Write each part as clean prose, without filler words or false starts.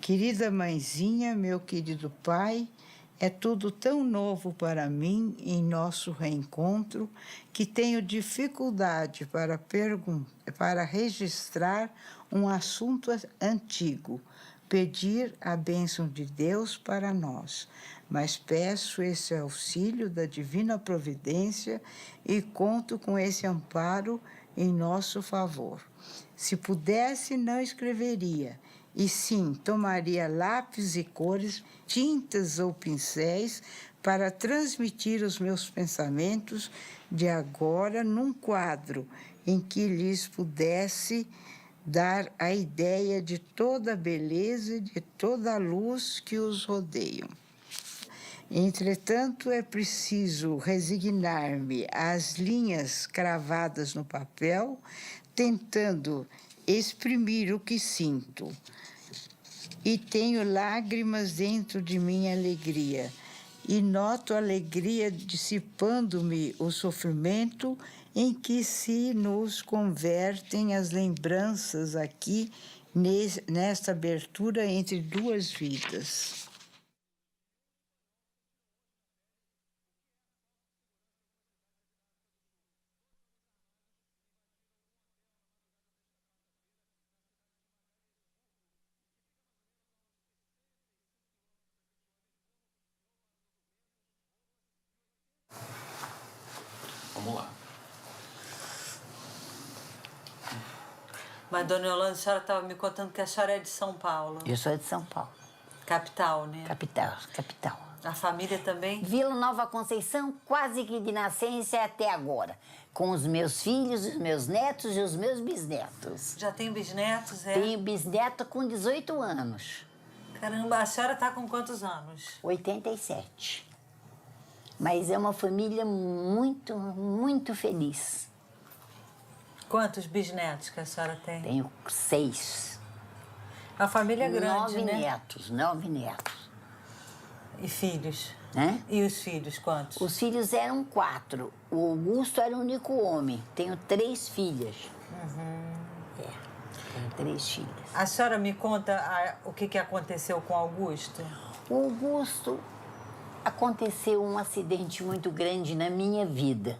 Querida mãezinha, meu querido pai, é tudo tão novo para mim em nosso reencontro que tenho dificuldade para registrar um assunto antigo, pedir a bênção de Deus para nós. Mas peço esse auxílio da divina providência e conto com esse amparo em nosso favor. Se pudesse, não escreveria, e sim, tomaria lápis e cores, tintas ou pincéis para transmitir os meus pensamentos de agora num quadro em que lhes pudesse dar a ideia de toda a beleza e de toda a luz que os rodeiam. Entretanto, é preciso resignar-me às linhas cravadas no papel, tentando exprimir o que sinto. E tenho lágrimas dentro de minha alegria, e noto a alegria dissipando-me o sofrimento em que se nos convertem as lembranças aqui, nesta abertura entre duas vidas. Vamos lá. Mas, dona Yolanda, a senhora estava me contando que a senhora é de São Paulo. Eu sou de São Paulo. Capital, né? Capital, capital. A família também? Vila Nova Conceição, quase que de nascença até agora. Com os meus filhos, os meus netos e os meus bisnetos. Já tem bisnetos, é? Tenho bisneto com 18 anos. Caramba, a senhora está com quantos anos? 87. Mas é uma família muito, muito feliz. Quantos bisnetos que a senhora tem? Tenho 6. A família é grande, 9 né? netos, 9 netos. E filhos? Né? E os filhos, quantos? Os filhos eram 4. O Augusto era o único homem. Tenho 3 filhas. Tenho 3 filhas. A senhora me conta o que aconteceu com o Augusto? O Augusto, aconteceu um acidente muito grande na minha vida,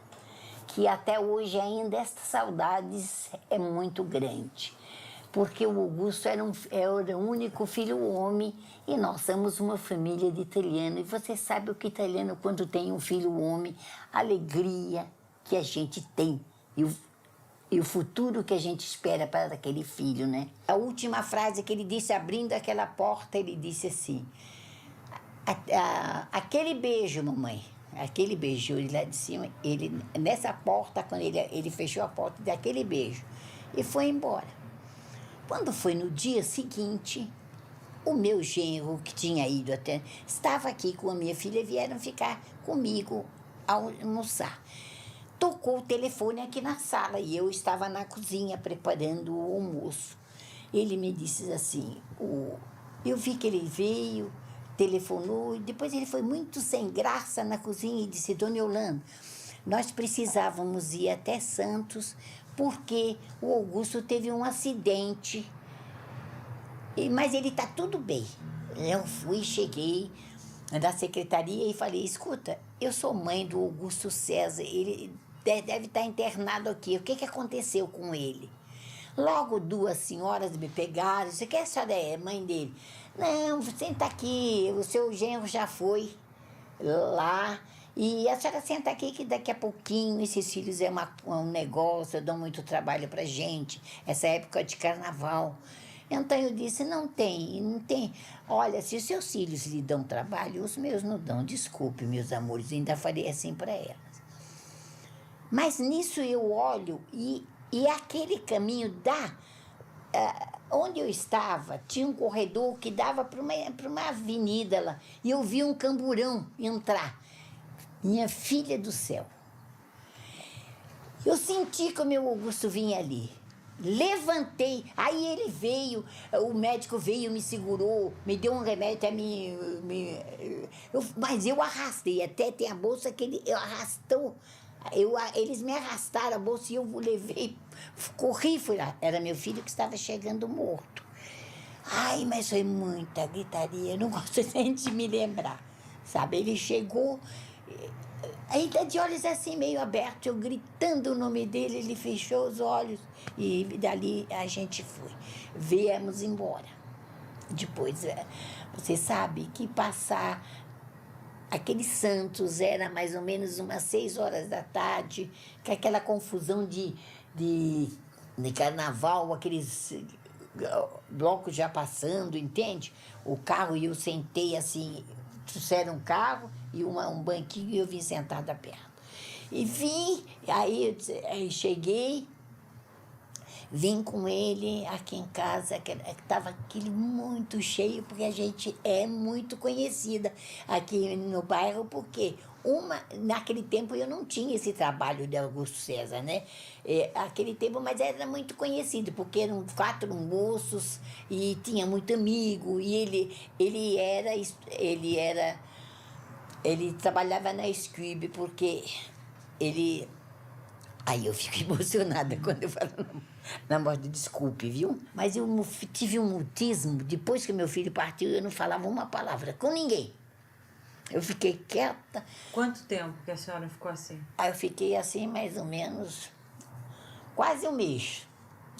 que até hoje ainda estas saudades é muito grande. Porque o Augusto era o único filho homem e nós somos uma família de italiano. E você sabe o que italiano, quando tem um filho homem, a alegria que a gente tem e o futuro que a gente espera para aquele filho, né? A última frase que ele disse, abrindo aquela porta, ele disse assim: aquele beijo, mamãe, aquele beijo, ele lá de cima, ele, nessa porta, quando ele fechou a porta, daquele beijo, e foi embora. Quando foi no dia seguinte, o meu genro, que tinha ido até, estava aqui com a minha filha, vieram ficar comigo almoçar. Tocou o telefone aqui na sala e eu estava na cozinha preparando o almoço. Ele me disse assim, eu vi que ele veio, telefonou, e depois ele foi muito sem graça na cozinha e disse: Dona Yolanda, nós precisávamos ir até Santos porque o Augusto teve um acidente, mas ele está tudo bem. Eu cheguei da secretaria e falei: escuta, eu sou mãe do Augusto César, ele deve estar internado aqui, o que aconteceu com ele? Logo 2 senhoras me pegaram, você quer saber, é mãe dele? Não, senta aqui, o seu genro já foi lá, e a senhora senta aqui que daqui a pouquinho esses filhos é um negócio, dão muito trabalho pra gente, essa época de carnaval. Então eu disse, não tem. Olha, se os seus filhos lhe dão trabalho, os meus não dão, desculpe, meus amores, ainda falei assim para elas. Mas nisso eu olho e aquele caminho onde eu estava, tinha um corredor que dava para uma avenida lá, e eu vi um camburão entrar. Minha filha do céu. Eu senti que o meu Augusto vinha ali. Levantei, aí ele veio, o médico veio, me segurou, me deu um remédio, até mas eu arrastei, até tem a bolsa que ele arrastou. Eles me arrastaram a bolsa e eu levei, corri, fui lá. Era meu filho que estava chegando morto. Ai, mas foi muita gritaria, eu não gosto nem de me lembrar, sabe? Ele chegou, ainda de olhos assim, meio abertos, eu gritando o nome dele, ele fechou os olhos e dali a gente foi. Viemos embora. Depois, você sabe que passar aqueles Santos era mais ou menos umas 6 horas da tarde, com aquela confusão de carnaval, aqueles blocos já passando, entende? O carro, e eu sentei assim, trouxeram um carro e um banquinho e eu vim sentada perto. E vim, aí cheguei, vim com ele aqui em casa, que estava aquele muito cheio, porque a gente é muito conhecida aqui no bairro, porque naquele tempo eu não tinha esse trabalho de Augusto César, né? Aquele tempo, mas era muito conhecido, porque eram 4 moços e tinha muito amigo, e ele trabalhava na Scrib, porque ele... Aí eu fico emocionada quando eu falo na morte, desculpe, viu? Mas eu tive um mutismo, depois que meu filho partiu, eu não falava uma palavra com ninguém. Eu fiquei quieta. Quanto tempo que a senhora ficou assim? Aí eu fiquei assim, mais ou menos, quase um mês.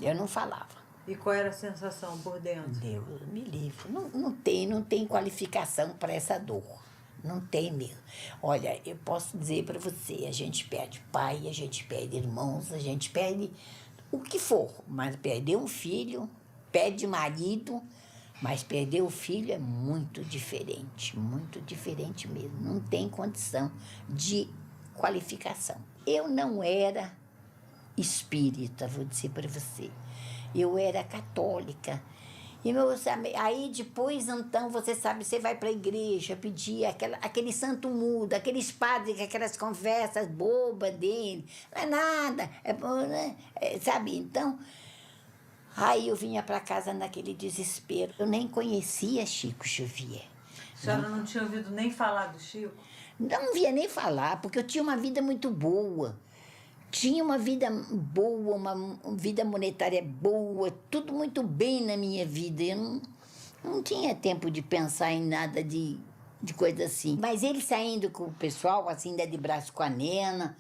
Eu não falava. E qual era a sensação por dentro? Deus me livre. Não tem qualificação para essa dor. Não tem mesmo. Olha, eu posso dizer para você, a gente perde pai, a gente perde irmãos, a gente perde o que for, mas perder um filho, perde marido, mas perder o filho é muito diferente mesmo. Não tem condição de qualificação. Eu não era espírita, vou dizer para você. Eu era católica. E aí depois, então, você sabe, você vai para a igreja pedir aquele santo mudo, aqueles padres, aquelas conversas bobas dele. Não é nada, é bom, né? Sabe, então... Aí eu vinha para casa naquele desespero. Eu nem conhecia Chico Xavier. A senhora não tinha ouvido nem falar do Chico? Não via nem falar, porque eu tinha uma vida muito boa. Tinha uma vida boa, uma vida monetária boa, tudo muito bem na minha vida. Eu não tinha tempo de pensar em nada de coisa assim. Mas ele saindo com o pessoal, assim, de braço com a nena,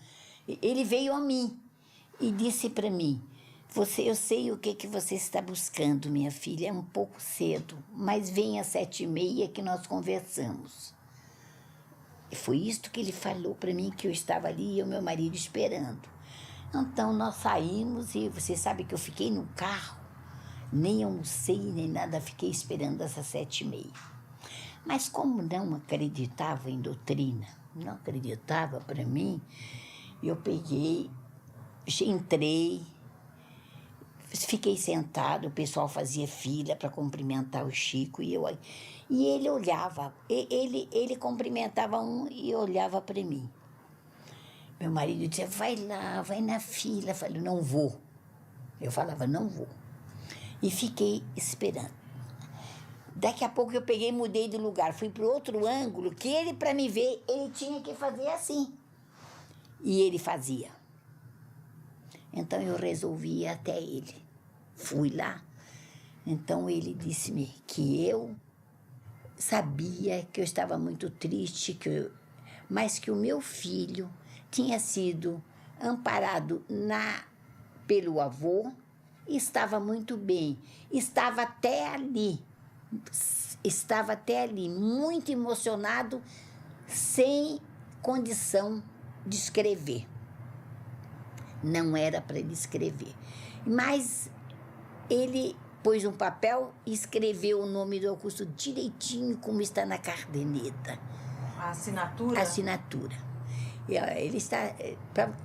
ele veio a mim e disse para mim, eu sei o que você está buscando, minha filha, é um pouco cedo, mas vem às 7h30 que nós conversamos. E foi isto que ele falou para mim, que eu estava ali e o meu marido esperando. Então, nós saímos e você sabe que eu fiquei no carro, nem almocei, nem nada, fiquei esperando essas 7h30. Mas como não acreditava em doutrina, não acreditava para mim, eu peguei, entrei, fiquei sentado, o pessoal fazia fila para cumprimentar o Chico e ele olhava, ele cumprimentava um e olhava para mim. Meu marido dizia, vai lá, vai na fila. Eu falei, não vou. Eu falava, não vou. E fiquei esperando. Daqui a pouco eu peguei e mudei de lugar. Fui para o outro ângulo, que ele, para me ver, ele tinha que fazer assim. E ele fazia. Então eu resolvi ir até ele. Fui lá. Então ele disse-me que eu sabia que eu estava muito triste, mas que o meu filho tinha sido amparado pelo avô, estava muito bem, estava até ali, muito emocionado, sem condição de escrever. Não era para ele escrever. Mas ele pôs um papel e escreveu o nome do Augusto direitinho, como está na caderneta. A assinatura? A assinatura.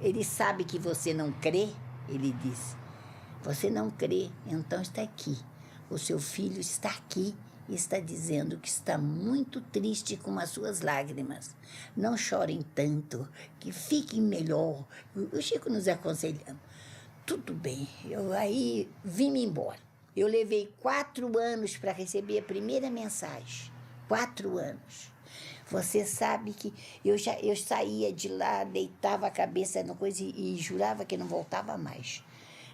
Ele sabe que você não crê, ele disse. Você não crê, então está aqui. O seu filho está aqui e está dizendo que está muito triste com as suas lágrimas. Não chorem tanto, que fiquem melhor. O Chico nos aconselhando. Tudo bem, eu aí vim-me embora. Eu levei 4 anos para receber a primeira mensagem. 4 anos. Você sabe que eu saía de lá, deitava a cabeça na coisa e jurava que não voltava mais.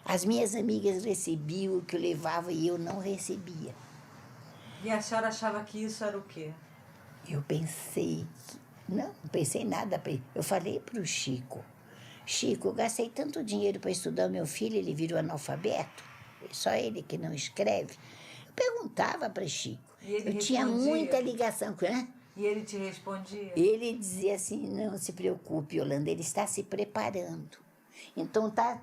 As minhas amigas recebiam o que eu levava e eu não recebia. E a senhora achava que isso era o quê? Eu pensei, não pensei nada. Eu falei para o Chico, Chico, eu gastei tanto dinheiro para estudar o meu filho, ele virou analfabeto, só ele que não escreve. Eu perguntava para Chico, E ele eu tinha respondia? muita ligação com ele. E ele te respondia? Ele dizia assim, não se preocupe, Yolanda, ele está se preparando. Então tá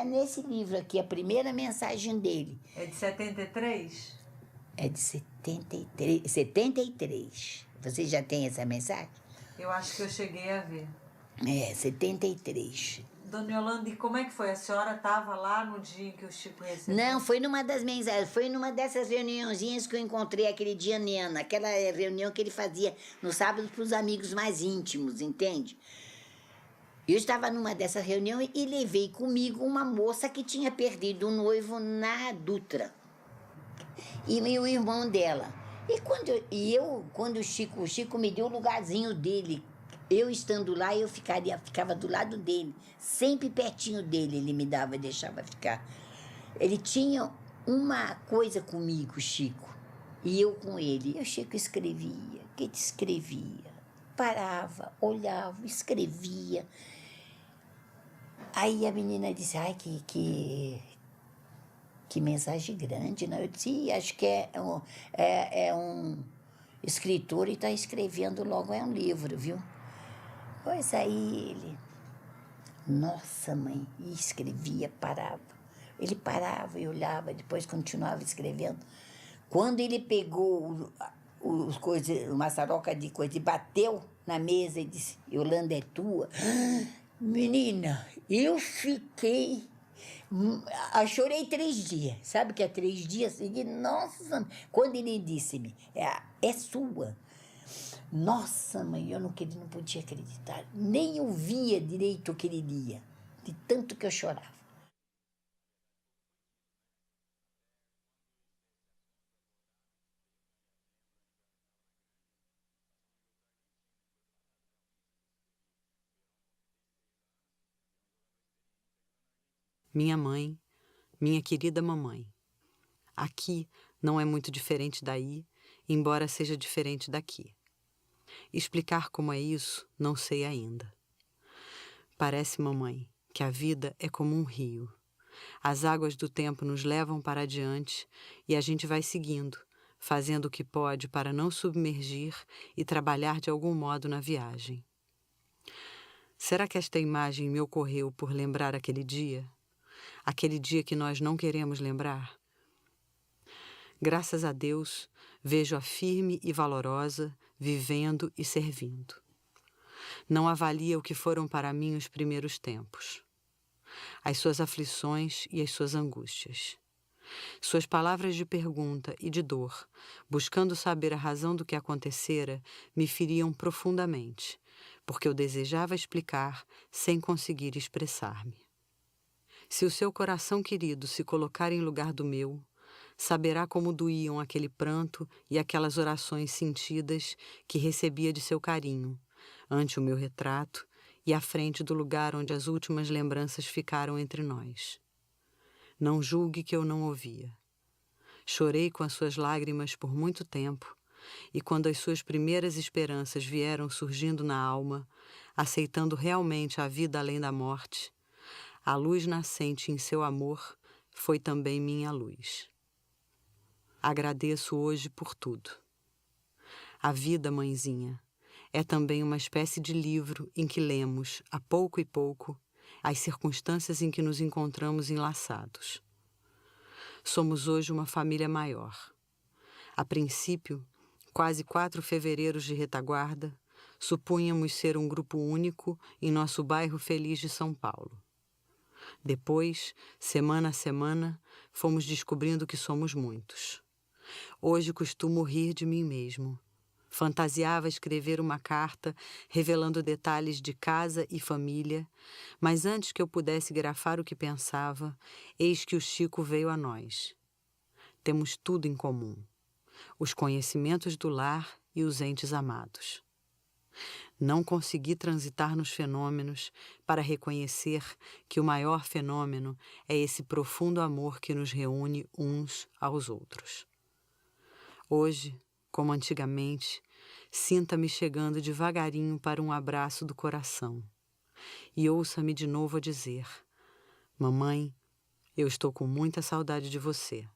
nesse livro aqui, a primeira mensagem dele. É de 73? É de 73. 73. Você já tem essa mensagem? Eu acho que eu cheguei a ver. É, 73. Dona Yolanda, e como é que foi? A senhora estava lá no dia em que o Chico recebeu? Não, foi numa das mensagens, foi numa dessas reuniãozinhas que eu encontrei aquele dia, Nena, aquela reunião que ele fazia no sábado para os amigos mais íntimos, entende? Eu estava numa dessas reuniões e levei comigo uma moça que tinha perdido um noivo na Dutra. E o irmão dela. E quando o Chico me deu o lugarzinho dele, eu estando lá, eu ficava do lado dele, sempre pertinho dele, ele me dava e deixava ficar. Ele tinha uma coisa comigo, Chico, e eu com ele. E o Chico escrevia, que escrevia, parava, olhava, escrevia. Aí a menina disse, ai, que mensagem grande, né? Eu disse, acho que é um escritor e está escrevendo logo é um livro, viu? Pois aí ele, nossa mãe, e escrevia, parava. Ele parava e olhava, depois continuava escrevendo. Quando ele pegou uma saroca de coisa e bateu na mesa e disse, Yolanda, é tua? Menina, eu fiquei... Eu chorei 3 dias. Sabe o que é 3 dias seguidos? Nossa, quando ele disse-me, é sua. Nossa, mãe, eu não podia acreditar. Nem ouvia direito o que ele lia, de tanto que eu chorava. Minha mãe, minha querida mamãe. Aqui não é muito diferente daí, embora seja diferente daqui. Explicar como é isso, não sei ainda. Parece, mamãe, que a vida é como um rio. As águas do tempo nos levam para adiante e a gente vai seguindo, fazendo o que pode para não submergir e trabalhar de algum modo na viagem. Será que esta imagem me ocorreu por lembrar aquele dia? Aquele dia que nós não queremos lembrar? Graças a Deus, vejo-a firme e valorosa, vivendo e servindo. Não avalia o que foram para mim os primeiros tempos. As suas aflições e as suas angústias. Suas palavras de pergunta e de dor, buscando saber a razão do que acontecera, me feriam profundamente, porque eu desejava explicar sem conseguir expressar-me. Se o seu coração querido se colocar em lugar do meu, saberá como doíam aquele pranto e aquelas orações sentidas que recebia de seu carinho, ante o meu retrato e à frente do lugar onde as últimas lembranças ficaram entre nós. Não julgue que eu não ouvia. Chorei com as suas lágrimas por muito tempo, e quando as suas primeiras esperanças vieram surgindo na alma, aceitando realmente a vida além da morte, a luz nascente em seu amor foi também minha luz. Agradeço hoje por tudo. A vida, mãezinha, é também uma espécie de livro em que lemos, a pouco e pouco, as circunstâncias em que nos encontramos enlaçados. Somos hoje uma família maior. A princípio, quase 4 fevereiros de retaguarda, supunhamos ser um grupo único em nosso bairro feliz de São Paulo. Depois, semana a semana, fomos descobrindo que somos muitos. Hoje costumo rir de mim mesmo. Fantasiava escrever uma carta revelando detalhes de casa e família, mas antes que eu pudesse grafar o que pensava, eis que o Chico veio a nós. Temos tudo em comum: os conhecimentos do lar e os entes amados. Não consegui transitar nos fenômenos para reconhecer que o maior fenômeno é esse profundo amor que nos reúne uns aos outros. Hoje, como antigamente, sinta-me chegando devagarinho para um abraço do coração e ouça-me de novo a dizer: mamãe, eu estou com muita saudade de você,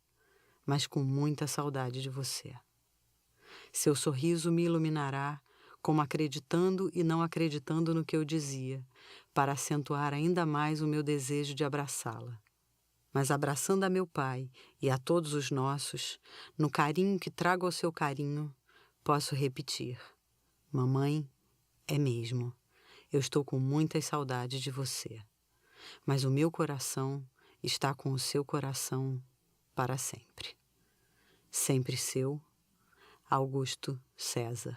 mas com muita saudade de você. Seu sorriso me iluminará, como acreditando e não acreditando no que eu dizia, para acentuar ainda mais o meu desejo de abraçá-la. Mas abraçando a meu pai e a todos os nossos, no carinho que trago ao seu carinho, posso repetir: mamãe, é mesmo, eu estou com muitas saudades de você, mas o meu coração está com o seu coração para sempre. Sempre seu, Augusto César.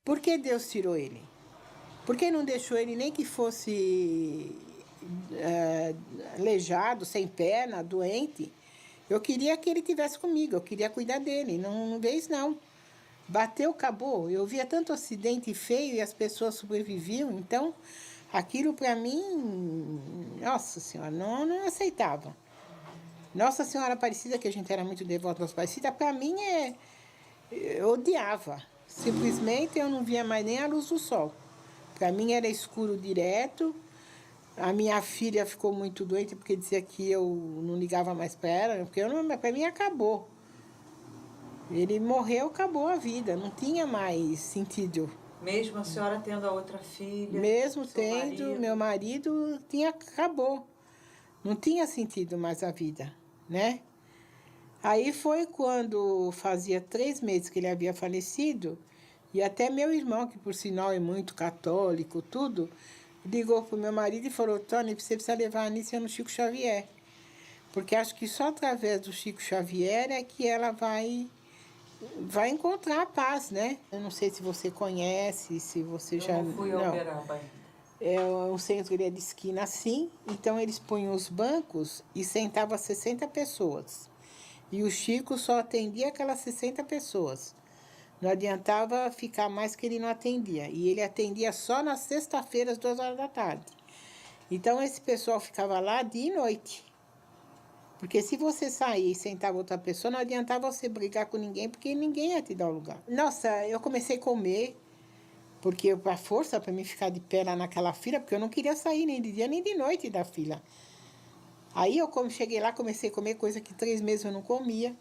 Por que Deus tirou ele? Por que não deixou ele nem que fosse aleijado, sem perna, doente? Eu queria que ele tivesse comigo, eu queria cuidar dele, não veio isso não. Bateu, acabou. Eu via tanto acidente feio e as pessoas sobreviviam, então aquilo para mim, nossa senhora, não aceitava. Nossa Senhora Aparecida, que a gente era muito devoto às Aparecida, para mim eu odiava. Simplesmente eu não via mais nem a luz do sol. Para mim era escuro direto. A minha filha ficou muito doente porque dizia que eu não ligava mais para ela, porque para mim acabou. Ele morreu, acabou a vida, não tinha mais sentido. Mesmo a senhora tendo a outra filha? Mesmo seu tendo, marido? meu marido acabou. Não tinha sentido mais a vida, né? Aí foi quando fazia 3 meses que ele havia falecido, e até meu irmão, que por sinal é muito católico, tudo, ligou para o meu marido e falou: Tony, você precisa levar a Anícia no Chico Xavier. Porque acho que só através do Chico Xavier é que ela vai encontrar a paz, né? Eu não sei se você conhece, se você já... Eu não fui ao Uberaba ainda. É um centro, ele é de esquina assim, então eles punham os bancos e sentavam 60 pessoas. E o Chico só atendia aquelas 60 pessoas. Não adiantava ficar mais que ele não atendia. E ele atendia só na sexta-feira, às 2 horas da tarde. Então, esse pessoal ficava lá dia e noite. Porque se você sair e sentar outra pessoa, não adiantava você brigar com ninguém, porque ninguém ia te dar o lugar. Nossa, eu comecei a comer, porque a força para mim ficar de pé lá naquela fila, porque eu não queria sair nem de dia nem de noite da fila. Aí eu cheguei lá, comecei a comer coisa que 3 meses eu não comia.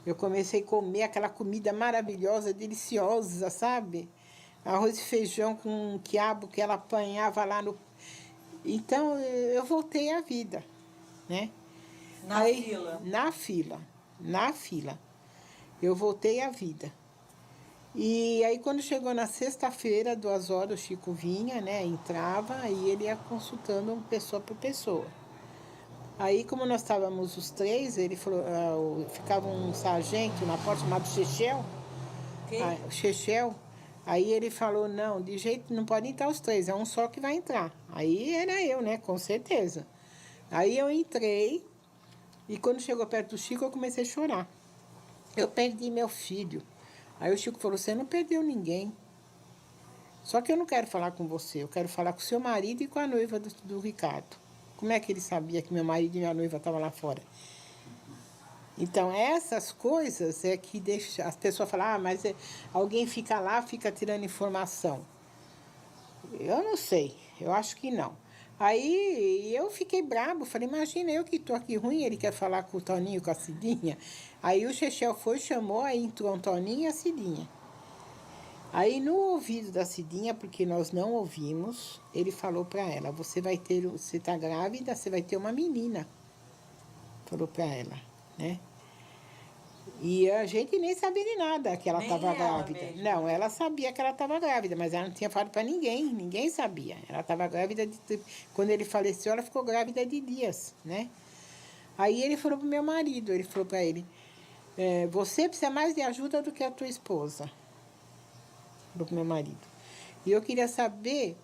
Eu comecei a comer aquela comida maravilhosa, deliciosa, sabe? Arroz e feijão com quiabo que ela apanhava lá no... Então, eu voltei à vida, né? Fila? Na fila. Eu voltei à vida. E aí, quando chegou na sexta-feira, 2 horas, o Chico vinha, né? Entrava e ele ia consultando pessoa por pessoa. Aí, como nós estávamos os 3, ele falou, ficava um sargento na porta chamado Chechel. Quem? Chechel. Aí ele falou, não, de jeito, não podem entrar os 3, é um só que vai entrar. Aí era eu, né, com certeza. Aí eu entrei e quando chegou perto do Chico, eu comecei a chorar. Eu perdi meu filho. Aí o Chico falou, você não perdeu ninguém. Só que eu não quero falar com você, eu quero falar com o seu marido e com a noiva do Ricardo. Como é que ele sabia que meu marido e minha noiva estavam lá fora? Então, essas coisas é que deixa as pessoas falar, mas alguém fica lá, fica tirando informação. Eu não sei, eu acho que não. Aí eu fiquei brabo, falei, imagina eu que estou aqui ruim, ele quer falar com o Toninho, com a Cidinha. Aí o Chechel foi, chamou, aí entrou o Toninho e a Cidinha. Aí no ouvido da Cidinha, porque nós não ouvimos, ele falou para ela, você está grávida, você vai ter uma menina. Falou para ela, né? E a gente nem sabia de nada que ela estava grávida. Mesmo. Não, ela sabia que ela estava grávida, mas ela não tinha falado para ninguém sabia. Ela estava grávida, quando ele faleceu, ela ficou grávida de dias, né? Aí ele falou para o meu marido, ele falou para ele, você precisa mais de ajuda do que a tua esposa. Falou para o meu marido. E eu queria saber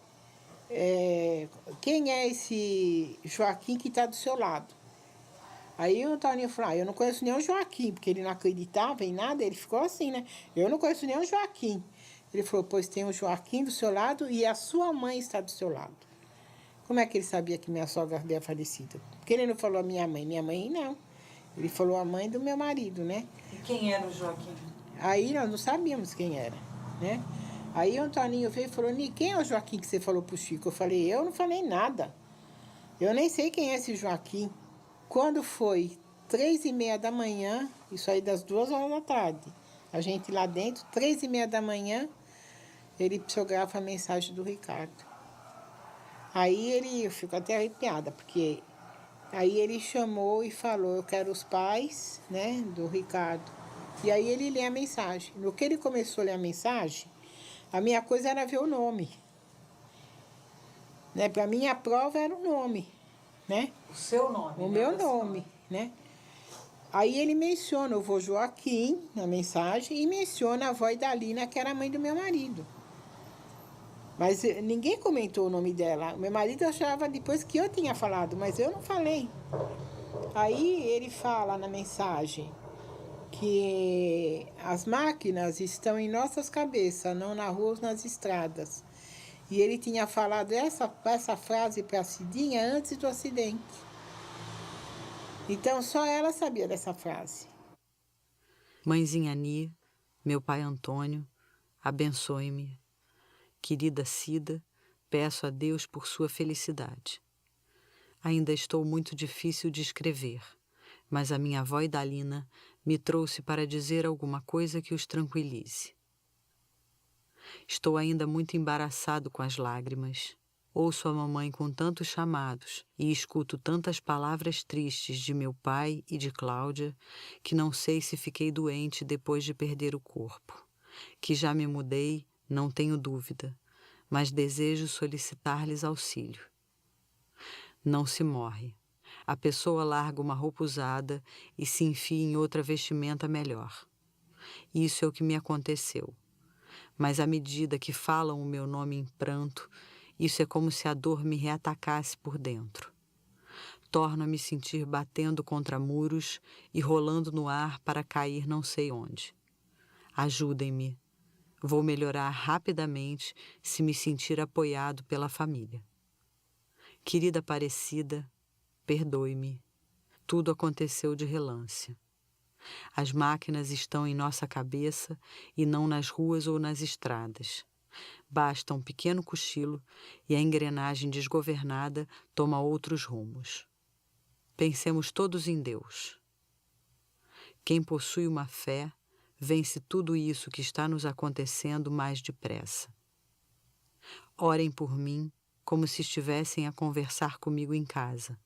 quem é esse Joaquim que está do seu lado. Aí o Toninho falou, eu não conheço nem o Joaquim, porque ele não acreditava em nada, ele ficou assim, né? Eu não conheço nem o Joaquim. Ele falou, pois tem o Joaquim do seu lado e a sua mãe está do seu lado. Como é que ele sabia que minha sogra havia falecido? Porque ele não falou a minha mãe não. Ele falou a mãe do meu marido, né? E quem era o Joaquim? Aí nós não sabíamos quem era, né? Aí o Toninho veio e falou, quem é o Joaquim que você falou pro Chico? Eu falei, eu não falei nada. Eu nem sei quem é esse Joaquim. Quando foi 3h30 da manhã, isso aí das 2h da tarde, a gente lá dentro, 3h30 da manhã, ele psicografa a mensagem do Ricardo. Aí eu fico até arrepiada, porque aí ele chamou e falou, eu quero os pais, né, do Ricardo. E aí ele lê a mensagem. No que ele começou a ler a mensagem, a minha coisa era ver o nome. Né? Para mim, a prova era o nome, né? O seu nome? O né, meu da senhora? nome, né? Aí ele menciona o vô Joaquim na mensagem e menciona a avó Idalina, que era a mãe do meu marido. Mas ninguém comentou o nome dela. O meu marido achava depois que eu tinha falado, mas eu não falei. Aí ele fala na mensagem que as máquinas estão em nossas cabeças, não na rua ou nas estradas. E ele tinha falado essa frase para a Cidinha antes do acidente. Então, só ela sabia dessa frase. Mãezinha Ni, meu pai Antônio, abençoe-me. Querida Cida, peço a Deus por sua felicidade. Ainda estou muito difícil de escrever, mas a minha avó Idalina me trouxe para dizer alguma coisa que os tranquilize. Estou ainda muito embaraçado com as lágrimas. Ouço a mamãe com tantos chamados e escuto tantas palavras tristes de meu pai e de Cláudia que não sei se fiquei doente depois de perder o corpo. Que já me mudei, não tenho dúvida, mas desejo solicitar-lhes auxílio. Não se morre. A pessoa larga uma roupa usada e se enfia em outra vestimenta melhor. Isso é o que me aconteceu. Mas à medida que falam o meu nome em pranto, isso é como se a dor me reatacasse por dentro. Torno a me sentir batendo contra muros e rolando no ar para cair não sei onde. Ajudem-me. Vou melhorar rapidamente se me sentir apoiado pela família. Querida Aparecida, perdoe-me. Tudo aconteceu de relance. As máquinas estão em nossa cabeça e não nas ruas ou nas estradas. Basta um pequeno cochilo e a engrenagem desgovernada toma outros rumos. Pensemos todos em Deus. Quem possui uma fé vence tudo isso que está nos acontecendo mais depressa. Orem por mim como se estivessem a conversar comigo em casa.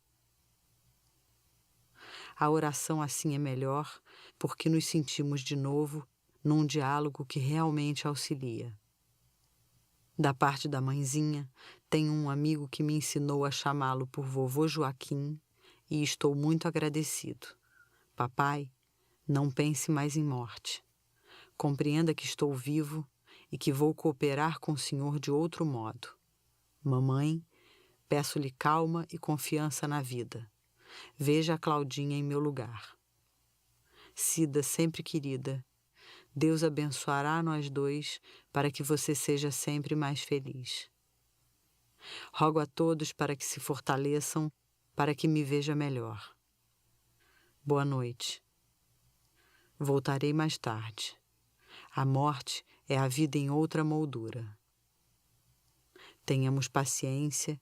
A oração assim é melhor porque nos sentimos de novo num diálogo que realmente auxilia. Da parte da mãezinha, tenho um amigo que me ensinou a chamá-lo por vovô Joaquim e estou muito agradecido. Papai, não pense mais em morte. Compreenda que estou vivo e que vou cooperar com o senhor de outro modo. Mamãe, peço-lhe calma e confiança na vida. Veja a Claudinha em meu lugar. Cida, sempre querida, Deus abençoará nós dois para que você seja sempre mais feliz. Rogo a todos para que se fortaleçam, para que me veja melhor. Boa noite. Voltarei mais tarde. A morte é a vida em outra moldura. Tenhamos paciência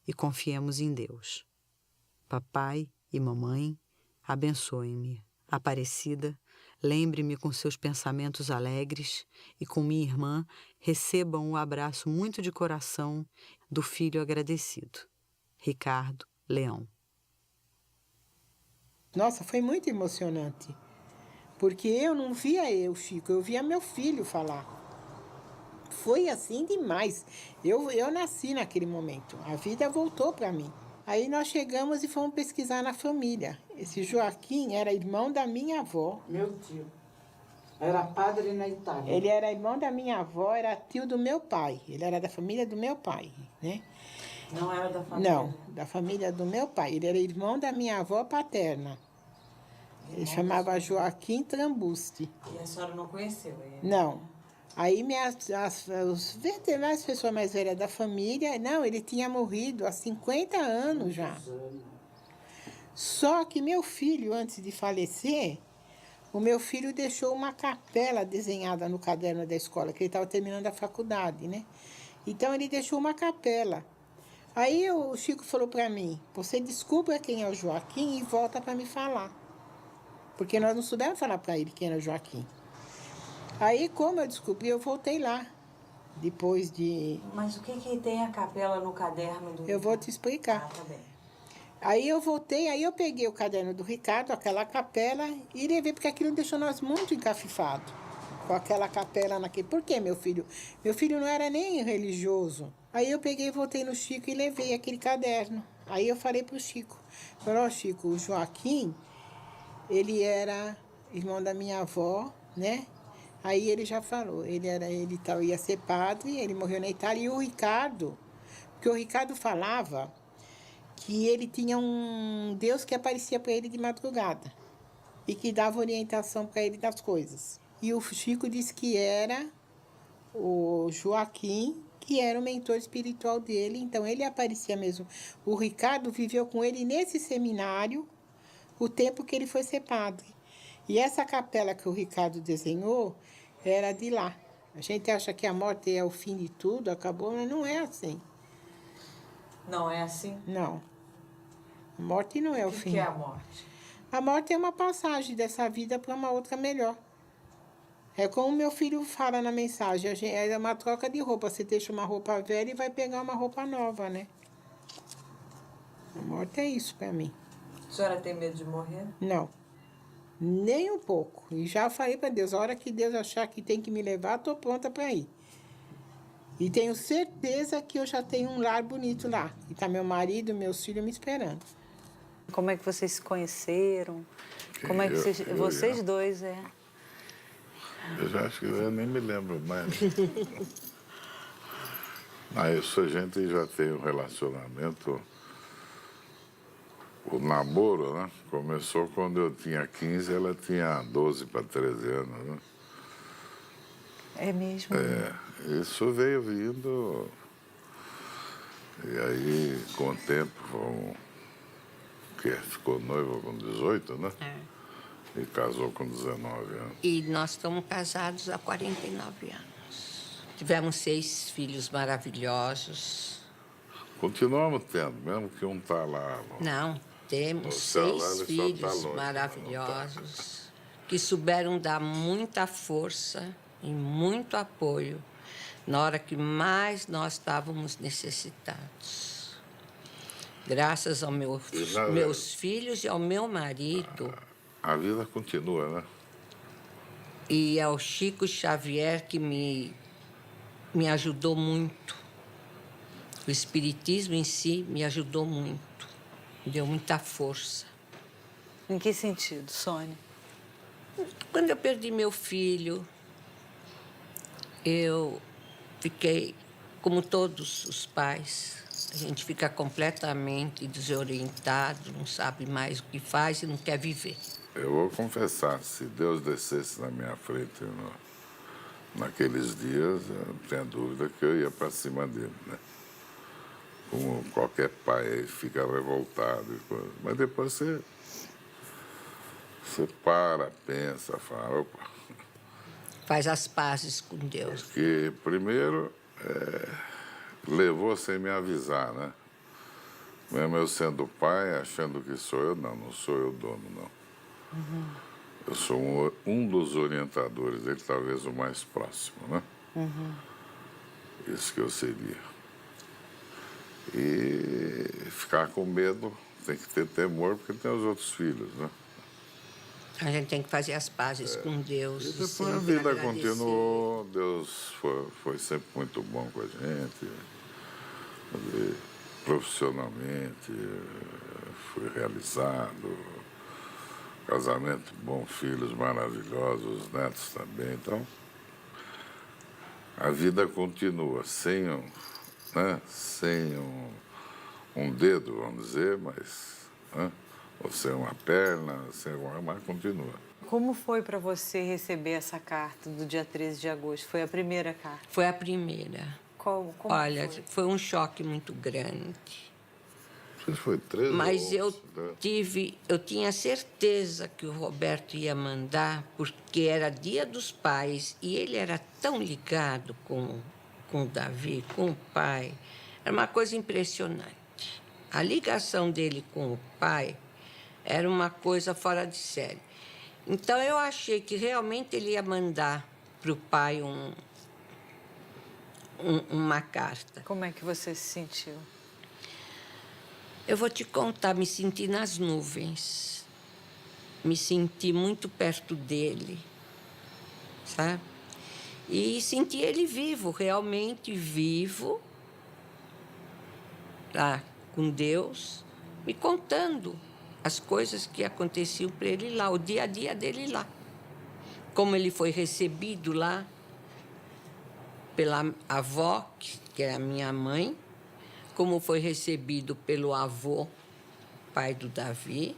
e confiemos em Deus. Papai e mamãe, abençoem-me. Aparecida, lembre-me com seus pensamentos alegres e com minha irmã recebam o abraço muito de coração do filho agradecido. Ricardo Leão. Nossa, foi muito emocionante. Porque eu não via Chico, eu via meu filho falar. Foi assim demais. Eu nasci naquele momento. A vida voltou para mim. Aí nós chegamos e fomos pesquisar na família. Esse Joaquim era irmão da minha avó. Meu tio. Era padre na Itália. Ele era irmão da minha avó, era tio do meu pai. Ele era da família do meu pai, né? Não era da família? Não, da família do meu pai. Ele era irmão da minha avó paterna. Ele chamava Joaquim Trambusti. E a senhora não conheceu ele? Não. Aí os veterinários, as pessoas mais velhas da família, não, ele tinha morrido há 50 anos já. Só que meu filho, antes de falecer, o meu filho deixou uma capela desenhada no caderno da escola, que ele estava terminando a faculdade, né? Então ele deixou uma capela. Aí o Chico falou para mim, você descubra quem é o Joaquim e volta para me falar. Porque nós não soubemos falar para ele quem era o Joaquim. Aí, como eu descobri, eu voltei lá. Depois de... Mas o que tem a capela no caderno do... Eu vou te explicar. Ah, tá bem. Aí eu voltei, aí eu peguei o caderno do Ricardo, aquela capela, e levei, porque aquilo deixou nós muito encafifados. Com aquela capela naquele... Por quê, meu filho? Meu filho não era nem religioso. Aí eu peguei, voltei no Chico e levei aquele caderno. Aí eu falei pro Chico. Falei, ó, Chico, o Joaquim, ele era irmão da minha avó, né? Aí ele já falou, ia ser padre, ele morreu na Itália. E o Ricardo, porque o Ricardo falava que ele tinha um Deus que aparecia para ele de madrugada e que dava orientação para ele das coisas. E o Chico disse que era o Joaquim, que era o mentor espiritual dele, então ele aparecia mesmo. O Ricardo viveu com ele nesse seminário o tempo que ele foi ser padre. E essa capela que o Ricardo desenhou era de lá. A gente acha que a morte é o fim de tudo, acabou, mas não é assim. Não é assim? Não. A morte não é o O fim. que é a morte? A morte é uma passagem dessa vida para uma outra melhor. É como meu filho fala na mensagem, é uma troca de roupa. Você deixa uma roupa velha e vai pegar uma roupa nova, né? A morte é isso para mim. A senhora tem medo de morrer? Não. Nem um pouco. E já falei para Deus, a hora que Deus achar que tem que me levar, estou pronta para ir. E tenho certeza que eu já tenho um lar bonito lá. E tá meu marido, meus filhos me esperando. Como é que vocês se conheceram? Como é que vocês dois, Eu já acho que eu nem me lembro mais. Mas isso a gente já tem um relacionamento. O namoro, né? Começou quando eu tinha 15, ela tinha 12 para 13 anos, né? É mesmo? Isso veio vindo. E aí, com o tempo, ficou noiva com 18, né? E casou com 19 anos. E nós estamos casados há 49 anos. Tivemos 6 filhos maravilhosos. Continuamos tendo, mesmo que um está lá. Não, temos No céu, lá, 6 ele só tá filhos longe, maravilhosos que souberam dar muita força e muito apoio na hora que mais nós estávamos necessitados. Graças aos meus filhos e ao meu marido. A vida continua, né? E ao Chico Xavier, que me ajudou muito. O Espiritismo em si me ajudou muito. Me deu muita força. Em que sentido, Sônia? Quando eu perdi meu filho, eu fiquei, como todos os pais, a gente fica completamente desorientado, não sabe mais o que faz e não quer viver. Eu vou confessar, se Deus descesse na minha frente naqueles dias, eu não tenho dúvida que eu ia para cima dele, né? Como qualquer pai aí fica revoltado. Mas depois você para, pensa, fala, opa. Faz as pazes com Deus. Porque primeiro levou sem me avisar, né? Mesmo eu sendo pai, achando que sou eu, não sou eu o dono, não. Eu sou um dos orientadores dele, talvez o mais próximo, né? Isso que eu seria. E ficar com medo, tem que ter temor, porque tem os outros filhos, né? A gente tem que fazer as pazes com Deus. E depois sempre a vida agradecer. continuou, Deus foi sempre muito bom com a gente. E profissionalmente, fui realizado. Casamento bom, filhos maravilhosos, netos também. Então, a vida continua sem um dedo, vamos dizer, mas ou sem uma perna, sem alguma, mas continua. Como foi para você receber essa carta do dia 13 de agosto? Foi a primeira carta? Foi a primeira. Como Olha, foi? foi um choque muito grande. Foi 13 Mas eu né? tinha certeza que o Roberto ia mandar, porque era Dia dos Pais e ele era tão ligado com o Davi, com o pai. Era uma coisa impressionante. A ligação dele com o pai era uma coisa fora de série. Então eu achei que realmente ele ia mandar para o pai uma carta. Como é que você se sentiu? Eu vou te contar, me senti nas nuvens. Me senti muito perto dele, sabe? E senti ele vivo, realmente vivo, lá com Deus, me contando as coisas que aconteciam para ele lá, o dia a dia dele lá. Como ele foi recebido lá pela avó, que era a minha mãe, como foi recebido pelo avô, pai do Davi,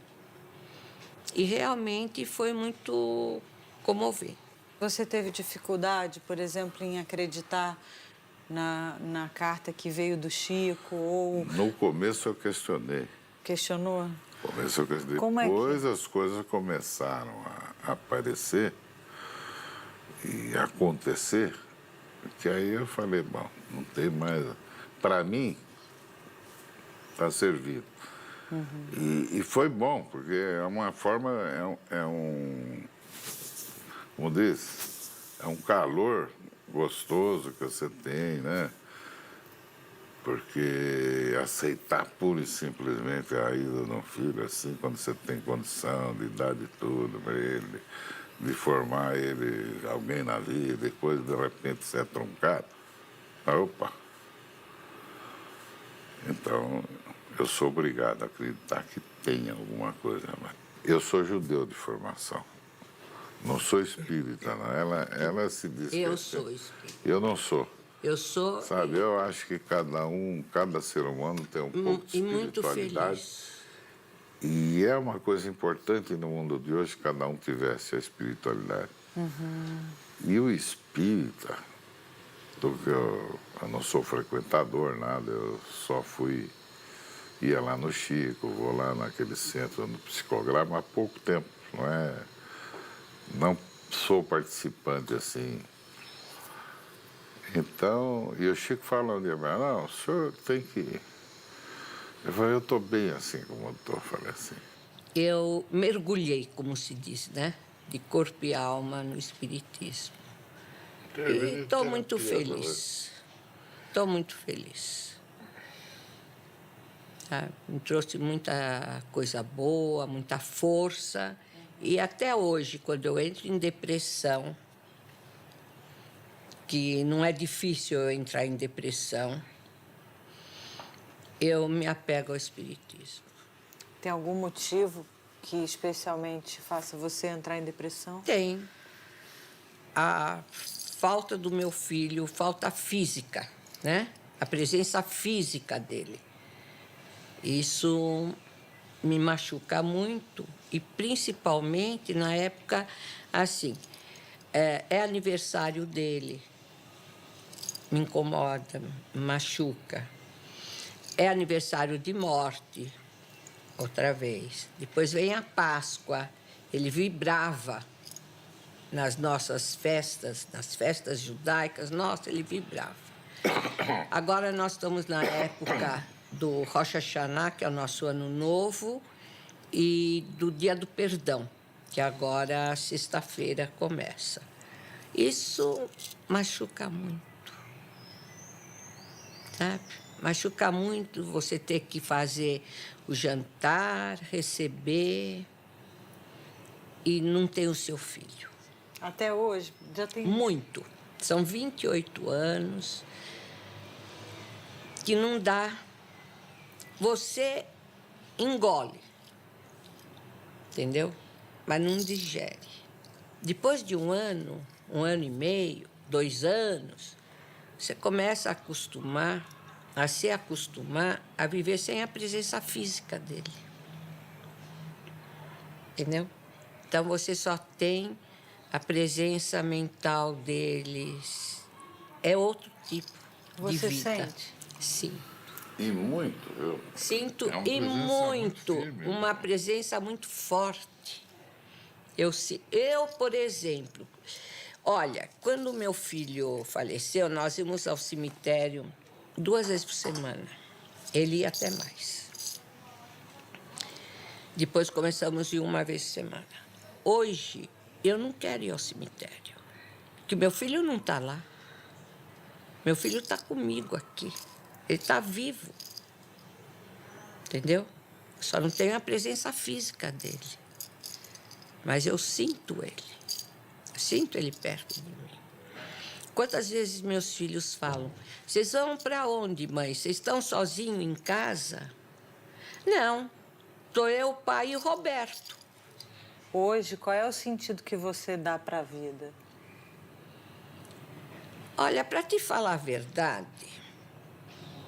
e realmente foi muito comovente. Você teve dificuldade, por exemplo, em acreditar na carta que veio do Chico ou No começo eu questionei. questionou? No começo eu questionei. Como é que- Depois as coisas começaram a aparecer e acontecer, que aí eu falei, bom, não tem mais... Para mim, está servido. E foi bom, porque é uma forma, como diz, é um calor gostoso que você tem, né? Porque aceitar pura e simplesmente a ida de um filho, assim, quando você tem condição de dar de tudo para ele, de formar ele, alguém na vida, depois de repente você é truncado, opa! Então, eu sou obrigado a acreditar que tem alguma coisa. Mas eu sou judeu de formação. Não sou espírita, não. Ela se diz que Eu é sou espírita. espírita. Eu não sou. Eu sou Sabe, eu acho que cada ser humano tem um pouco de e muito espiritualidade. feliz. E é uma coisa importante no mundo de hoje que cada um tivesse a espiritualidade. E o espírita, porque eu não sou frequentador, nada, eu só ia lá no Chico, vou lá naquele centro no psicograma há pouco tempo, não sou participante assim. Então, e o Chico fala um dia, não, o senhor tem que... Eu falei, eu estou bem assim como eu estou, falei assim. Eu mergulhei, como se diz, né? De corpo e alma no espiritismo. E estou muito feliz. Estou muito feliz. Me trouxe muita coisa boa, muita força. E até hoje, quando eu entro em depressão, que não é difícil eu entrar em depressão, eu me apego ao espiritismo. Tem algum motivo que especialmente faça você entrar em depressão? Tem. A falta do meu filho, falta física, né? A presença física dele. Isso me machuca muito e principalmente na época, assim, é aniversário dele, me incomoda, me machuca. É aniversário de morte, outra vez. Depois vem a Páscoa, ele vibrava nas nossas festas, nas festas judaicas, nossa, ele vibrava. Agora nós estamos na época do Rosh Hashanah, que é o nosso ano novo, e do Dia do Perdão, que agora, sexta-feira, começa. Isso machuca muito, sabe? Machuca muito você ter que fazer o jantar, receber e não ter o seu filho. Até hoje? Já tem... Muito. São 28 anos que não dá. Você engole, entendeu? Mas não digere. Depois de um ano e meio, 2 anos, você começa a se acostumar a viver sem a presença física dele. entendeu? Então você só tem a presença mental deles. É outro tipo de Você vida. sente? Sim. E muito, viu? Sinto É uma e presença muito, firme, uma presença muito forte. Eu, por exemplo, olha, quando meu filho faleceu, nós íamos ao cemitério 2 vezes por semana. Ele ia até mais. Depois começamos a ir 1 vez por semana. Hoje, eu não quero ir ao cemitério, porque meu filho não está lá. Meu filho está comigo aqui. Ele está vivo. Entendeu? Só não tenho a presença física dele. Mas eu sinto ele. Eu sinto ele perto de mim. Quantas vezes meus filhos falam: vocês vão para onde, mãe? Vocês estão sozinhos em casa? Não. Estou eu, o pai e o Roberto. Hoje, qual é o sentido que você dá para a vida? Olha, para te falar a verdade,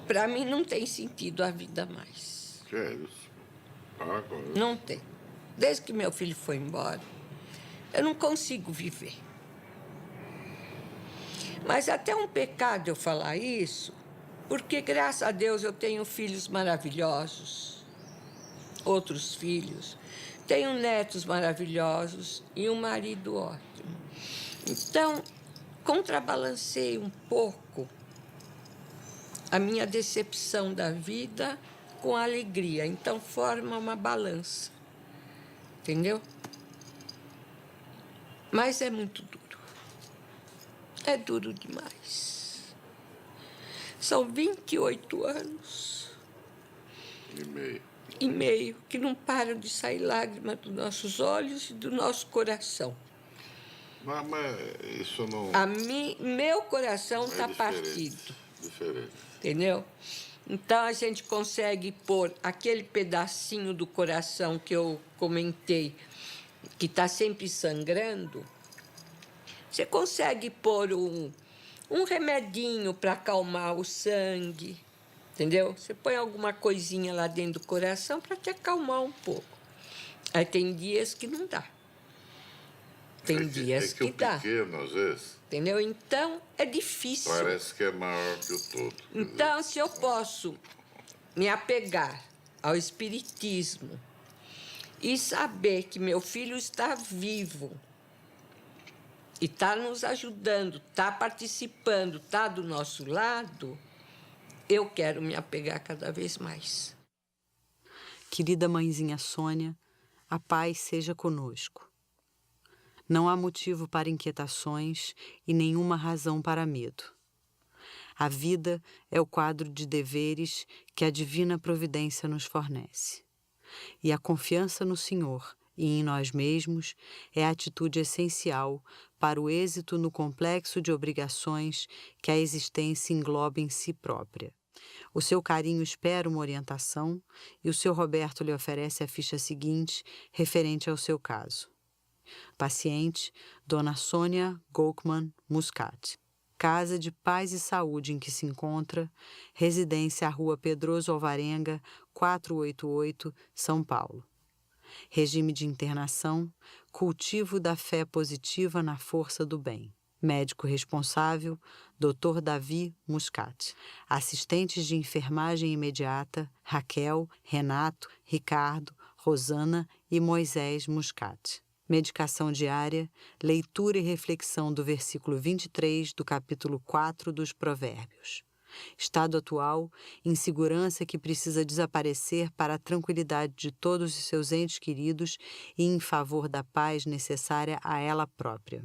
para mim não tem sentido a vida mais. Que é isso? Agora. Não tem. Desde que meu filho foi embora, eu não consigo viver. Mas até um pecado eu falar isso, porque, graças a Deus, eu tenho filhos maravilhosos, outros filhos, tenho netos maravilhosos e um marido ótimo. Então, contrabalancei um pouco a minha decepção da vida com a alegria. Então, forma uma balança. Entendeu? Mas é muito duro. É duro demais. São 28 anos e meio que não param de sair lágrimas dos nossos olhos e do nosso coração. Mas isso não... Meu coração está partido. Diferente. Entendeu? Então a gente consegue pôr aquele pedacinho do coração que eu comentei, que está sempre sangrando, você consegue pôr um remedinho para acalmar o sangue, entendeu? Você põe alguma coisinha lá dentro do coração para te acalmar um pouco. Aí tem dias que não dá. Tem dias que dá. Pequeno, às vezes, entendeu? Então, é difícil. parece que é maior que o todo. Então, se eu posso me apegar ao espiritismo e saber que meu filho está vivo e está nos ajudando, está participando, está do nosso lado, eu quero me apegar cada vez mais. Querida mãezinha Sônia, a paz seja conosco. Não há motivo para inquietações e nenhuma razão para medo. A vida é o quadro de deveres que a divina providência nos fornece. E a confiança no Senhor e em nós mesmos é a atitude essencial para o êxito no complexo de obrigações que a existência engloba em si própria. O seu carinho espera uma orientação e o seu Roberto lhe oferece a ficha seguinte, referente ao seu caso. Paciente, Dona Sônia Goldman Muscat. Casa de Paz e Saúde em que se encontra, residência à Rua Pedroso Alvarenga, 488, São Paulo. Regime de internação, cultivo da fé positiva na força do bem. Médico responsável, Dr. Davi Muscat. Assistentes de enfermagem imediata, Raquel, Renato, Ricardo, Rosana e Moisés Muscat. Medicação diária, leitura e reflexão do versículo 23 do capítulo 4 dos Provérbios. Estado atual, insegurança que precisa desaparecer para a tranquilidade de todos os seus entes queridos e em favor da paz necessária a ela própria.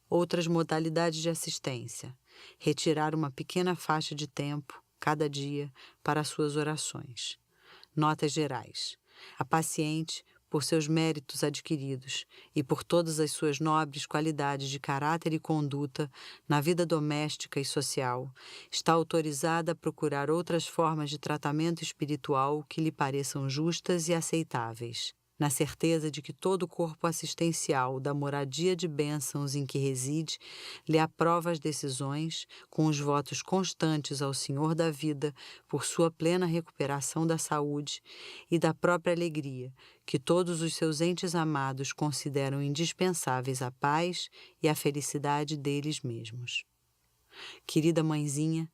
Outras modalidades de assistência. Retirar uma pequena faixa de tempo, cada dia, para suas orações. Notas gerais. A paciente, por seus méritos adquiridos e por todas as suas nobres qualidades de caráter e conduta na vida doméstica e social, está autorizada a procurar outras formas de tratamento espiritual que lhe pareçam justas e aceitáveis. na certeza de que todo o corpo assistencial da moradia de bênçãos em que reside lhe aprova as decisões, com os votos constantes ao Senhor da vida por sua plena recuperação da saúde e da própria alegria, que todos os seus entes amados consideram indispensáveis à paz e à felicidade deles mesmos. Querida mãezinha,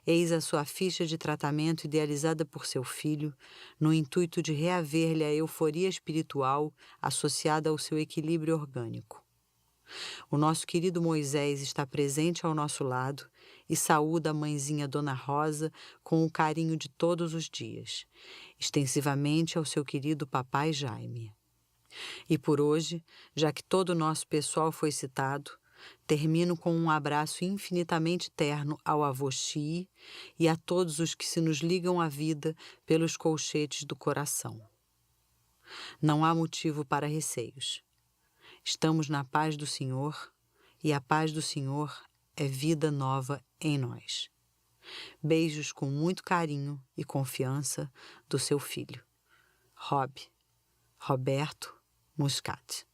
eis a sua ficha de tratamento idealizada por seu filho, no intuito de reaver-lhe a euforia espiritual associada ao seu equilíbrio orgânico. O nosso querido Moisés está presente ao nosso lado e saúda a mãezinha Dona Rosa com o carinho de todos os dias, extensivamente ao seu querido papai Jaime. E por hoje, já que todo o nosso pessoal foi citado, termino com um abraço infinitamente terno ao avô Xi e a todos os que se nos ligam à vida pelos colchetes do coração. Não há motivo para receios. Estamos na paz do Senhor e a paz do Senhor é vida nova em nós. Beijos com muito carinho e confiança do seu filho, Roberto Muscat.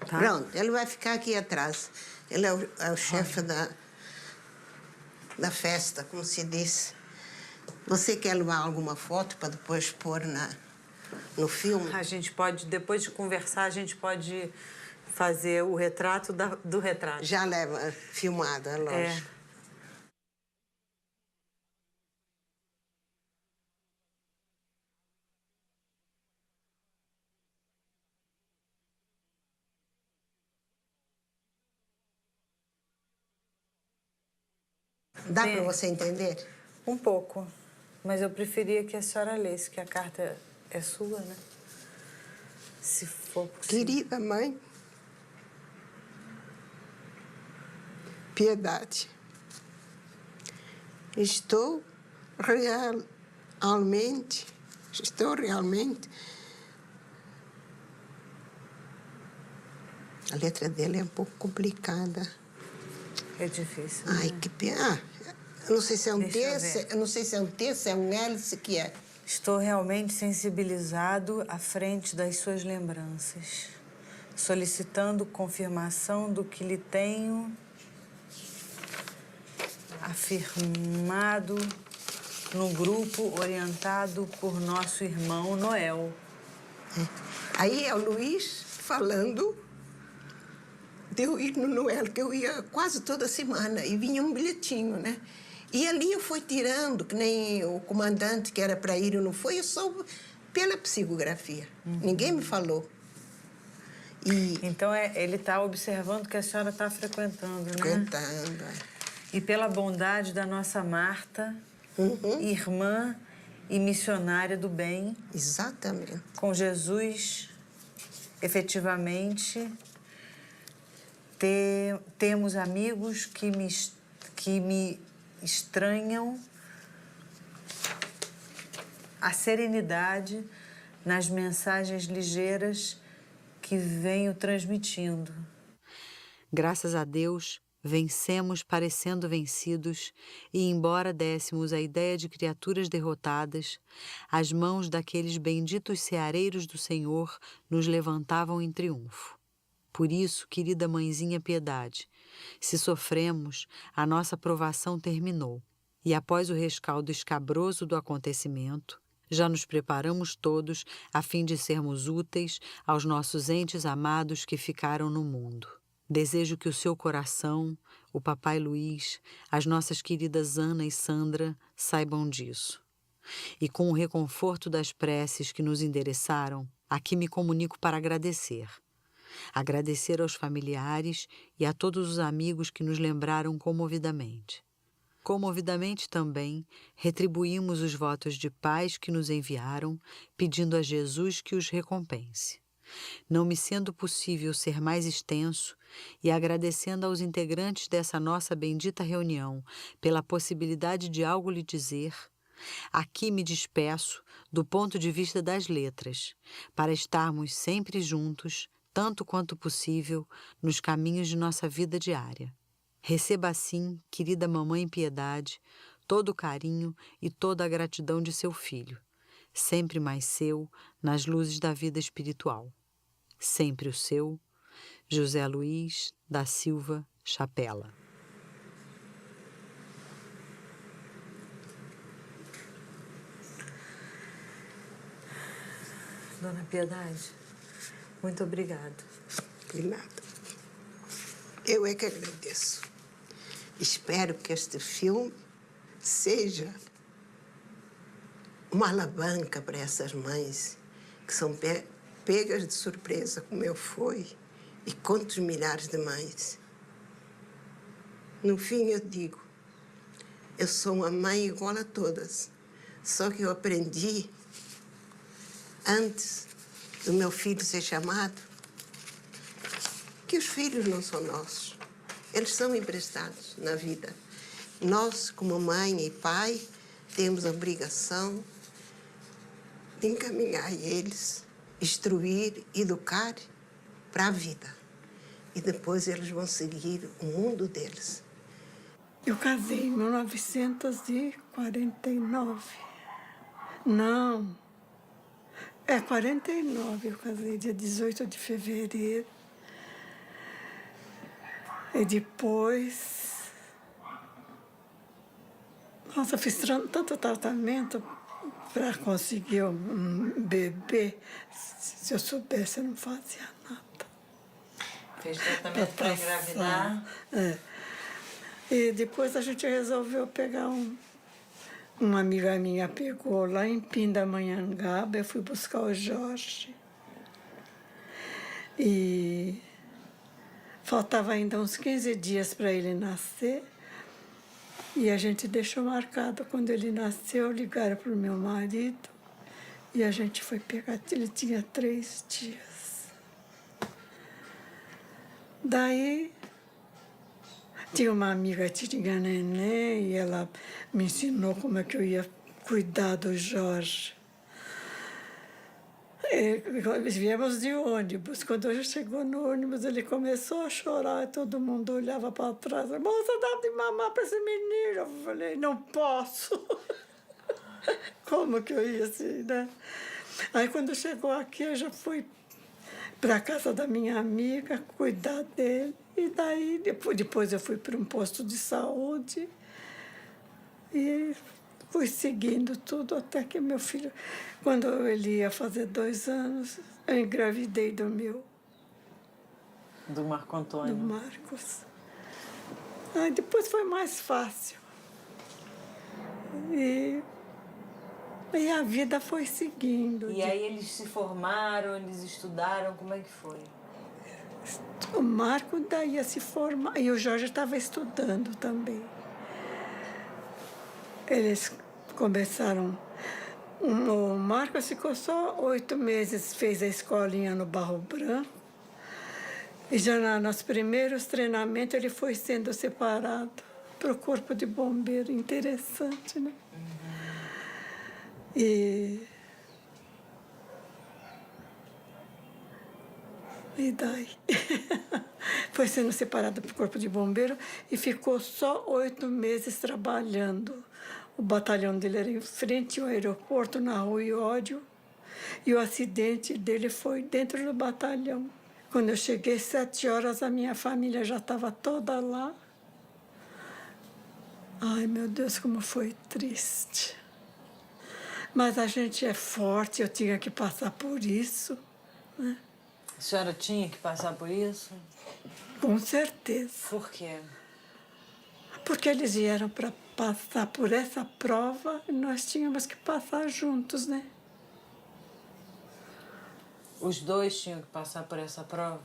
Tá. Pronto, ele vai ficar aqui atrás. Ele é o chefe da festa, como se diz. Você quer levar alguma foto para depois pôr no filme? A gente pode, depois de conversar, a gente pode fazer o retrato do retrato. Já leva filmado, é lógico. Dá para você entender? Um pouco, mas eu preferia que a senhora lesse, que a carta é sua, né? Se for possível. Querida mãe, Piedade, estou realmente, a letra dele é um pouco complicada. É difícil. Ai, que pena. Eu não sei se é um T, eu não sei se é um T, se é um L, se que é. Estou realmente sensibilizado à frente das suas lembranças, solicitando confirmação do que lhe tenho afirmado no grupo orientado por nosso irmão Noel. Aí é o Luiz falando de eu ir no Noel, que eu ia quase toda semana, e vinha um bilhetinho, né? E ali eu fui tirando, que nem o comandante que era para ir, eu não fui, eu soube pela psicografia. Ninguém me falou. Então, ele está observando que a senhora está frequentando, né? Frequentando, E pela bondade da nossa Marta, irmã e missionária do bem. Exatamente. Com Jesus, efetivamente, temos amigos que me estranham a serenidade nas mensagens ligeiras que venho transmitindo. Graças a Deus, vencemos parecendo vencidos e, embora dessemos a ideia de criaturas derrotadas, as mãos daqueles benditos ceareiros do Senhor nos levantavam em triunfo. Por isso, querida mãezinha Piedade, se sofremos, a nossa provação terminou, e após o rescaldo escabroso do acontecimento, já nos preparamos todos a fim de sermos úteis aos nossos entes amados que ficaram no mundo. Desejo que o seu coração, o papai Luiz, as nossas queridas Ana e Sandra saibam disso. E com o reconforto das preces que nos endereçaram, aqui me comunico para agradecer. Agradecer aos familiares e a todos os amigos que nos lembraram comovidamente. Comovidamente também retribuímos os votos de paz que nos enviaram, pedindo a Jesus que os recompense. Não me sendo possível ser mais extenso e agradecendo aos integrantes dessa nossa bendita reunião pela possibilidade de algo lhe dizer, aqui me despeço do ponto de vista das letras, para estarmos sempre juntos, tanto quanto possível, nos caminhos de nossa vida diária. Receba assim, querida mamãe Piedade, todo o carinho e toda a gratidão de seu filho, sempre mais seu nas luzes da vida espiritual. Sempre o seu, José Luiz da Silva Chapela. Dona Piedade, muito obrigada. De nada. Eu é que agradeço. Espero que este filme seja uma alavanca para essas mães que são pegas de surpresa, como eu fui, e quantos milhares de mães. No fim, eu digo, eu sou uma mãe igual a todas, só que eu aprendi, antes do meu filho ser chamado, que os filhos não são nossos. Eles são emprestados na vida. Nós, como mãe e pai, temos a obrigação de encaminhar eles, instruir, educar para a vida. E depois eles vão seguir o mundo deles. Eu casei em 1949. Não, 49 eu casei, dia 18 de fevereiro. E depois... Nossa, fiz tanto tratamento para conseguir um bebê. Se eu soubesse, eu não fazia nada. Fez tratamento para engravidar? É. E depois a gente resolveu pegar uma amiga minha pegou lá em Pindamonhangaba, eu fui buscar o Jorge. E faltava ainda uns 15 dias para ele nascer. E a gente deixou marcado. Quando ele nasceu, ligaram para o meu marido. E a gente foi pegar, ele tinha 3 dias. Daí, tinha uma amiga que tinha neném e ela me ensinou como é que eu ia cuidar do Jorge. Viemos de ônibus. Quando a gente chegou no ônibus, ele começou a chorar e todo mundo olhava para trás. Moça, dá de mamar para esse menino. Eu falei, não posso. Como que eu ia assim, né? Aí, quando chegou aqui, eu já fui para a casa da minha amiga cuidar dele. E daí, depois eu fui para um posto de saúde e fui seguindo tudo até que meu filho... Quando ele ia fazer 2 anos, eu engravidei do meu. Do Marco Antônio. Do Marcos. Aí depois foi mais fácil. E a vida foi seguindo. E aí eles se formaram, eles estudaram, como é que foi? O Marco daí ia se formar, e o Jorge estava estudando também. Eles começaram... O Marcos ficou só 8 meses, fez a escolinha no Barro Branco. E já nos primeiros treinamentos ele foi sendo separado para o Corpo de Bombeiro. Interessante, né? E daí? Foi sendo separado para o Corpo de Bombeiro e ficou só 8 meses trabalhando. O batalhão dele era em frente ao aeroporto, na Rua Iódio, e o acidente dele foi dentro do batalhão. Quando eu cheguei, 7 horas, a minha família já estava toda lá. Ai, meu Deus, como foi triste. Mas a gente é forte, eu tinha que passar por isso, né? A senhora tinha que passar por isso? Com certeza. Por quê? Porque eles vieram para passar por essa prova e nós tínhamos que passar juntos, né? Os dois tinham que passar por essa prova?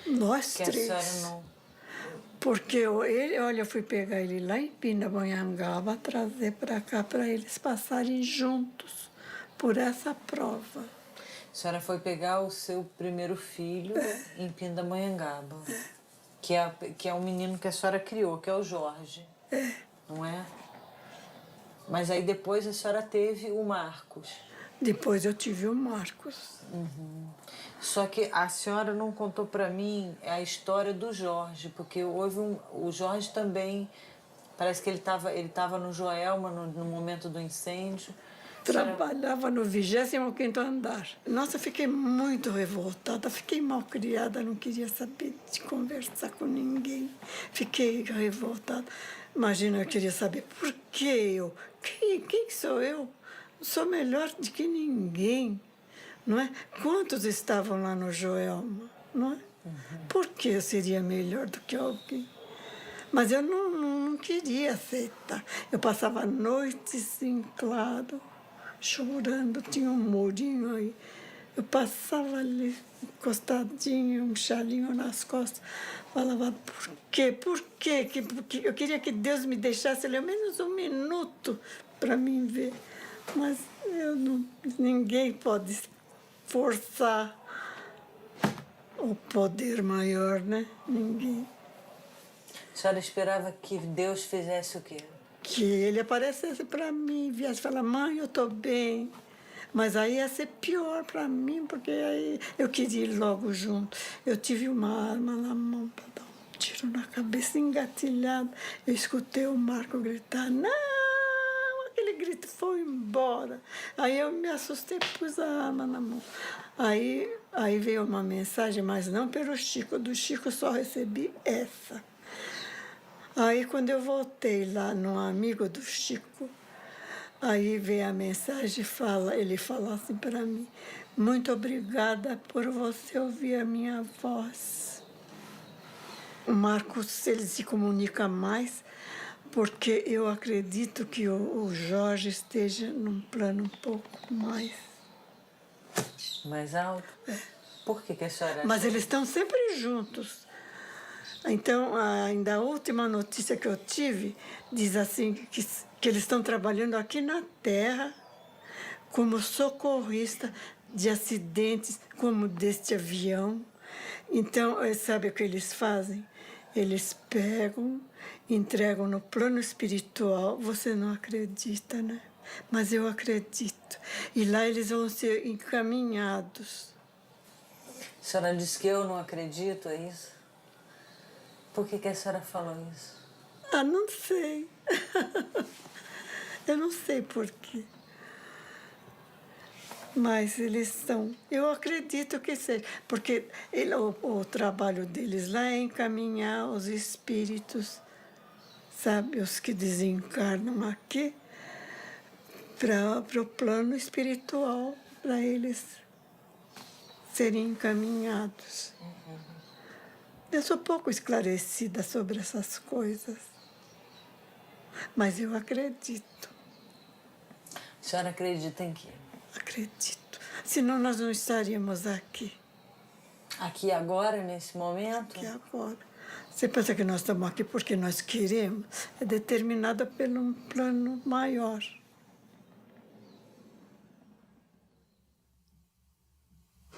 Nós que 3. A senhora não... Porque eu fui pegar ele lá em Pindamonhangaba, trazer para cá para eles passarem juntos por essa prova. A senhora foi pegar o seu primeiro filho em Pindamonhangaba, que é um menino que a senhora criou, que é o Jorge. Não é? Mas aí depois a senhora teve o Marcos. Depois eu tive o Marcos. Só que a senhora não contou para mim a história do Jorge, porque houve o Jorge também, parece que ele tava no Joelma no momento do incêndio, Trabalhava no 25º andar. Nossa, fiquei muito revoltada, fiquei mal criada, não queria saber de conversar com ninguém. Fiquei revoltada. Imagina, eu queria saber por que eu? Quem sou eu? Não sou melhor do que ninguém, não é? Quantos estavam lá no Joelma, não é? Por que eu seria melhor do que alguém? Mas eu não queria aceitar. Eu passava noites em claro, chorando, tinha um murinho aí. Eu passava ali, encostadinho, um chalinho nas costas. Falava, por quê? Por quê? Porque eu queria que Deus me deixasse ali ao menos um minuto para mim ver. Mas eu não, ninguém pode forçar o poder maior, né? Ninguém. A senhora esperava que Deus fizesse o quê? Que ele aparecesse para mim, viesse falar, mãe, eu estou bem. Mas aí ia ser pior para mim, porque aí eu queria ir logo junto. Eu tive uma arma na mão para dar um tiro na cabeça, engatilhado. Eu escutei o Marco gritar, não! Aquele grito foi embora. Aí eu me assustei, pus a arma na mão. Aí veio uma mensagem, mas não pelo Chico. Do Chico só recebi essa. Aí, quando eu voltei lá no amigo do Chico, aí veio a mensagem, ele fala assim para mim, muito obrigada por você ouvir a minha voz. O Marcos, ele se comunica mais, porque eu acredito que o Jorge esteja num plano um pouco mais... Mais alto? É. Por que a senhora... Mas eles estão sempre juntos. Então, ainda a última notícia que eu tive diz assim que eles estão trabalhando aqui na Terra como socorrista de acidentes como deste avião. Então, sabe o que eles fazem? Eles pegam, entregam no plano espiritual. Você não acredita, né? Mas eu acredito. E lá eles vão ser encaminhados. A senhora disse que eu não acredito, é isso? Por que a senhora falou isso? Ah, não sei. Eu não sei por quê. Mas eles estão... Eu acredito que seja. Porque o trabalho deles lá é encaminhar os espíritos, sabe? Os que desencarnam aqui, para o plano espiritual, para eles serem encaminhados. Eu sou pouco esclarecida sobre essas coisas, mas eu acredito. A senhora acredita em quê? Acredito. Senão nós não estaríamos aqui. Aqui agora, nesse momento? Aqui agora. Você pensa que nós estamos aqui porque nós queremos? É determinada por um plano maior.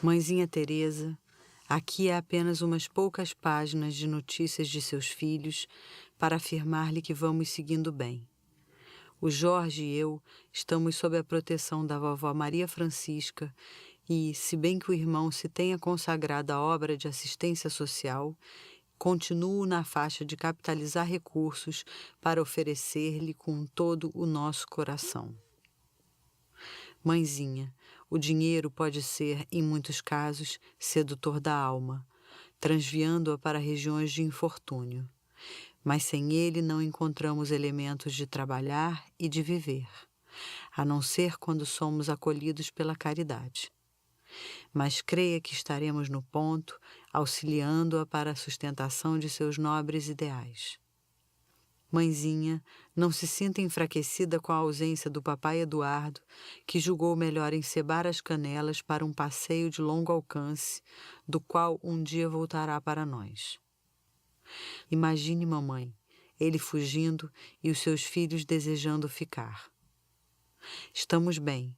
Mãezinha Teresa, aqui há apenas umas poucas páginas de notícias de seus filhos para afirmar-lhe que vamos seguindo bem. O Jorge e eu estamos sob a proteção da vovó Maria Francisca e, se bem que o irmão se tenha consagrado à obra de assistência social, continuo na faixa de capitalizar recursos para oferecer-lhe com todo o nosso coração. Mãezinha, o dinheiro pode ser, em muitos casos, sedutor da alma, transviando-a para regiões de infortúnio. Mas sem ele não encontramos elementos de trabalhar e de viver, a não ser quando somos acolhidos pela caridade. Mas creia que estaremos no ponto, auxiliando-a para a sustentação de seus nobres ideais. Mãezinha, não se sinta enfraquecida com a ausência do papai Eduardo, que julgou melhor encebar as canelas para um passeio de longo alcance, do qual um dia voltará para nós. Imagine, mamãe, ele fugindo e os seus filhos desejando ficar. Estamos bem,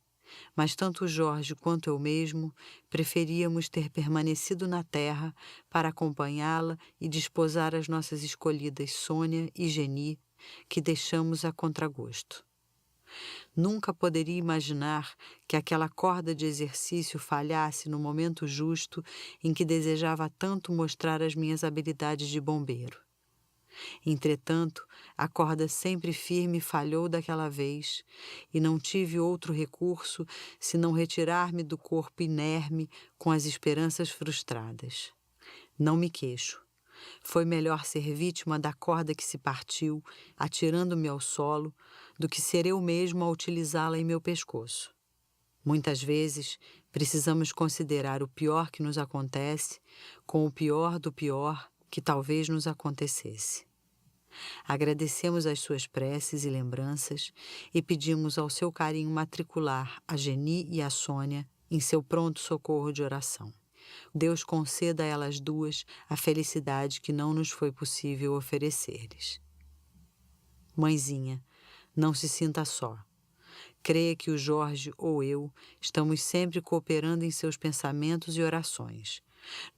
mas tanto o Jorge quanto eu mesmo preferíamos ter permanecido na terra para acompanhá-la e desposar as nossas escolhidas Sônia e Geni, que deixamos a contragosto. Nunca poderia imaginar que aquela corda de exercício falhasse no momento justo em que desejava tanto mostrar as minhas habilidades de bombeiro. Entretanto, a corda sempre firme falhou daquela vez, e não tive outro recurso senão retirar-me do corpo inerme com as esperanças frustradas. Não me queixo. Foi melhor ser vítima da corda que se partiu, atirando-me ao solo, do que ser eu mesmo a utilizá-la em meu pescoço. Muitas vezes, precisamos considerar o pior que nos acontece com o pior do pior que talvez nos acontecesse. Agradecemos as suas preces e lembranças e pedimos ao seu carinho matricular a Geni e a Sônia em seu pronto socorro de oração. Deus conceda a elas duas a felicidade que não nos foi possível oferecer-lhes. Mãezinha, não se sinta só. Creia que o Jorge ou eu estamos sempre cooperando em seus pensamentos e orações,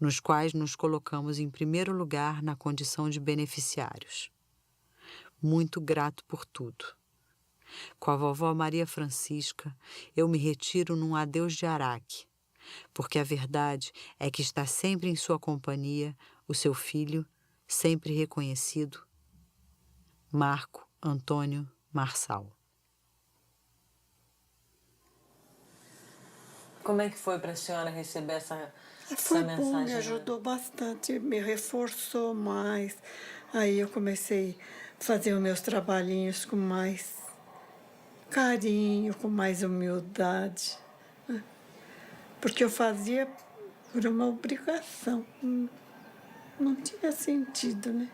nos quais nos colocamos em primeiro lugar na condição de beneficiários. Muito grato por tudo. Com a vovó Maria Francisca, eu me retiro num adeus de Araque, porque a verdade é que está sempre em sua companhia o seu filho, sempre reconhecido, Marco Antônio Marçal. Como é que foi para a senhora receber essa Foi mensagem? bom, me ajudou bastante, me reforçou mais. Aí eu comecei a fazer os meus trabalhinhos com mais carinho, com mais humildade. Porque eu fazia por uma obrigação. Não tinha sentido, né?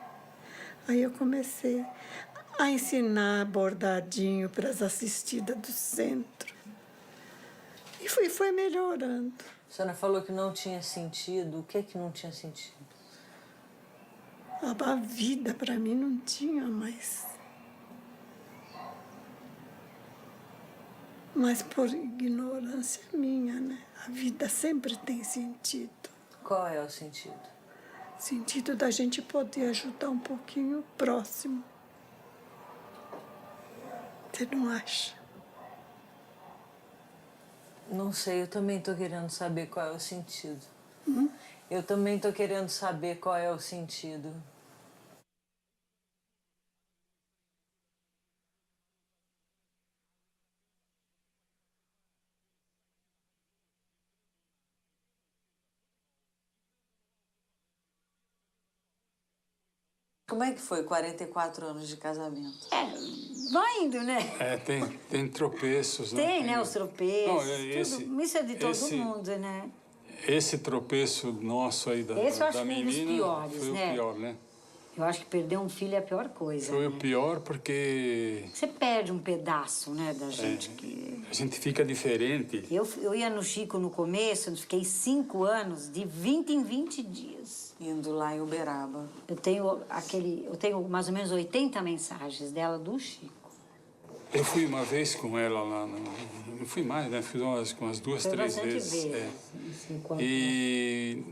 Aí eu comecei a ensinar bordadinho para as assistidas do centro. E foi melhorando. A senhora falou que não tinha sentido. O que é que não tinha sentido? A vida para mim não tinha mais. Mas por ignorância minha, né? A vida sempre tem sentido. Qual é o sentido? Sentido da gente poder ajudar um pouquinho o próximo. Você não acha? Não sei, eu também estou querendo saber qual é o sentido. Eu também estou querendo saber qual é o sentido. Como é que foi 44 anos de casamento? Vai indo, né? Tem tropeços, né? Tem, né? Os tropeços. Não, tudo. Isso é de todo mundo, né? Esse tropeço nosso aí da Esse eu acho menina que foi um dos piores, foi né? o pior, né? Eu acho que perder um filho é a pior coisa. Foi né? o pior porque Você perde um pedaço, né, da gente. a gente fica diferente. Eu ia no Chico no começo, eu fiquei 5 anos, de 20 em 20 dias. Indo lá em Uberaba. Eu tenho mais ou menos 80 mensagens dela do Chico. Eu fui uma vez com ela lá, não fui mais, né? Fiz umas 2, 3 vezes. E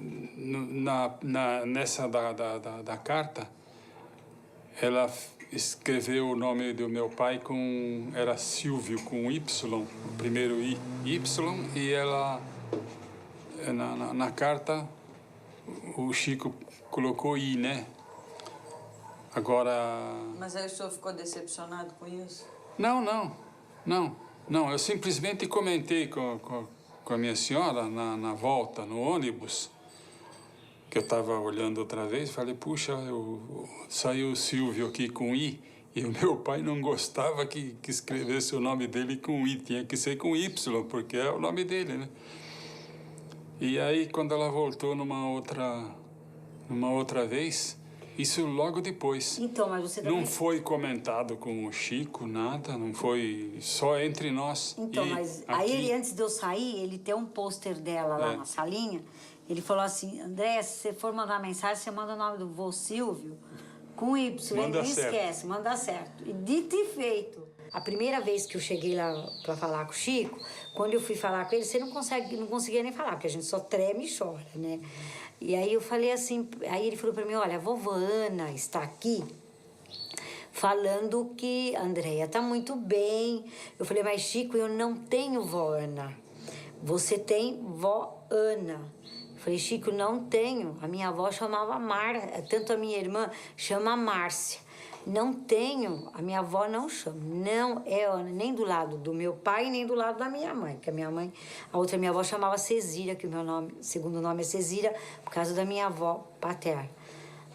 nessa da carta, ela escreveu o nome do meu pai era Silvio, com Y, o primeiro Y, e ela, na carta, o Chico colocou I, né? Agora... Mas aí o senhor ficou decepcionado com isso? Não, eu simplesmente comentei com a minha senhora na volta, no ônibus, que eu estava olhando outra vez, falei, puxa, saiu o Silvio aqui com I, e o meu pai não gostava que escrevesse o nome dele com I, tinha que ser com Y, porque é o nome dele, né? E aí, quando ela voltou numa outra vez, isso logo depois. Então, mas você também... Não foi comentado com o Chico, nada, não foi só entre nós. Então, mas aqui... aí ele, antes de eu sair, ele tem um pôster dela lá na salinha, ele falou assim, André, se você for mandar uma mensagem, você manda o nome do vô Silvio com Y, ele nem esquece, manda certo. E dito e feito. A primeira vez que eu cheguei lá para falar com o Chico, quando eu fui falar com ele, você não conseguia nem falar, porque a gente só treme e chora, né? E aí eu falei assim, aí ele falou para mim, olha, a vovó Ana está aqui falando que a Andréia está muito bem. Eu falei, mas Chico, eu não tenho vó Ana. Você tem vó Ana. Falei, Chico, não tenho. A minha avó chamava tanto a minha irmã chama Márcia. Não tenho, a minha avó não chama. Não é Ana, nem do lado do meu pai, nem do lado da minha mãe. Porque a minha mãe, a outra minha avó chamava Cezíria, que o meu nome, segundo nome é Cezíria, por causa da minha avó paterna.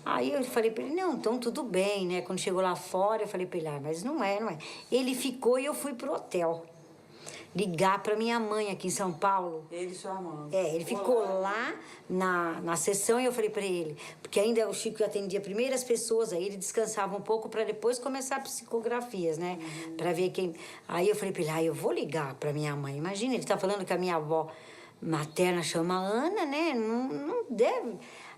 Aí eu falei para ele, não, então tudo bem, né? Quando chegou lá fora, eu falei para ele, mas não é, não é. Ele ficou e eu fui pro hotel. Ligar para minha mãe aqui em São Paulo. Ele chamando. Ele ficou lá na sessão e eu falei para ele, porque ainda o Chico atendia primeiro as pessoas, aí ele descansava um pouco para depois começar psicografias, né? Para ver quem... Aí eu falei para ele, eu vou ligar para minha mãe. Imagina, ele tá falando que a minha avó materna chama Ana, né? Não deve...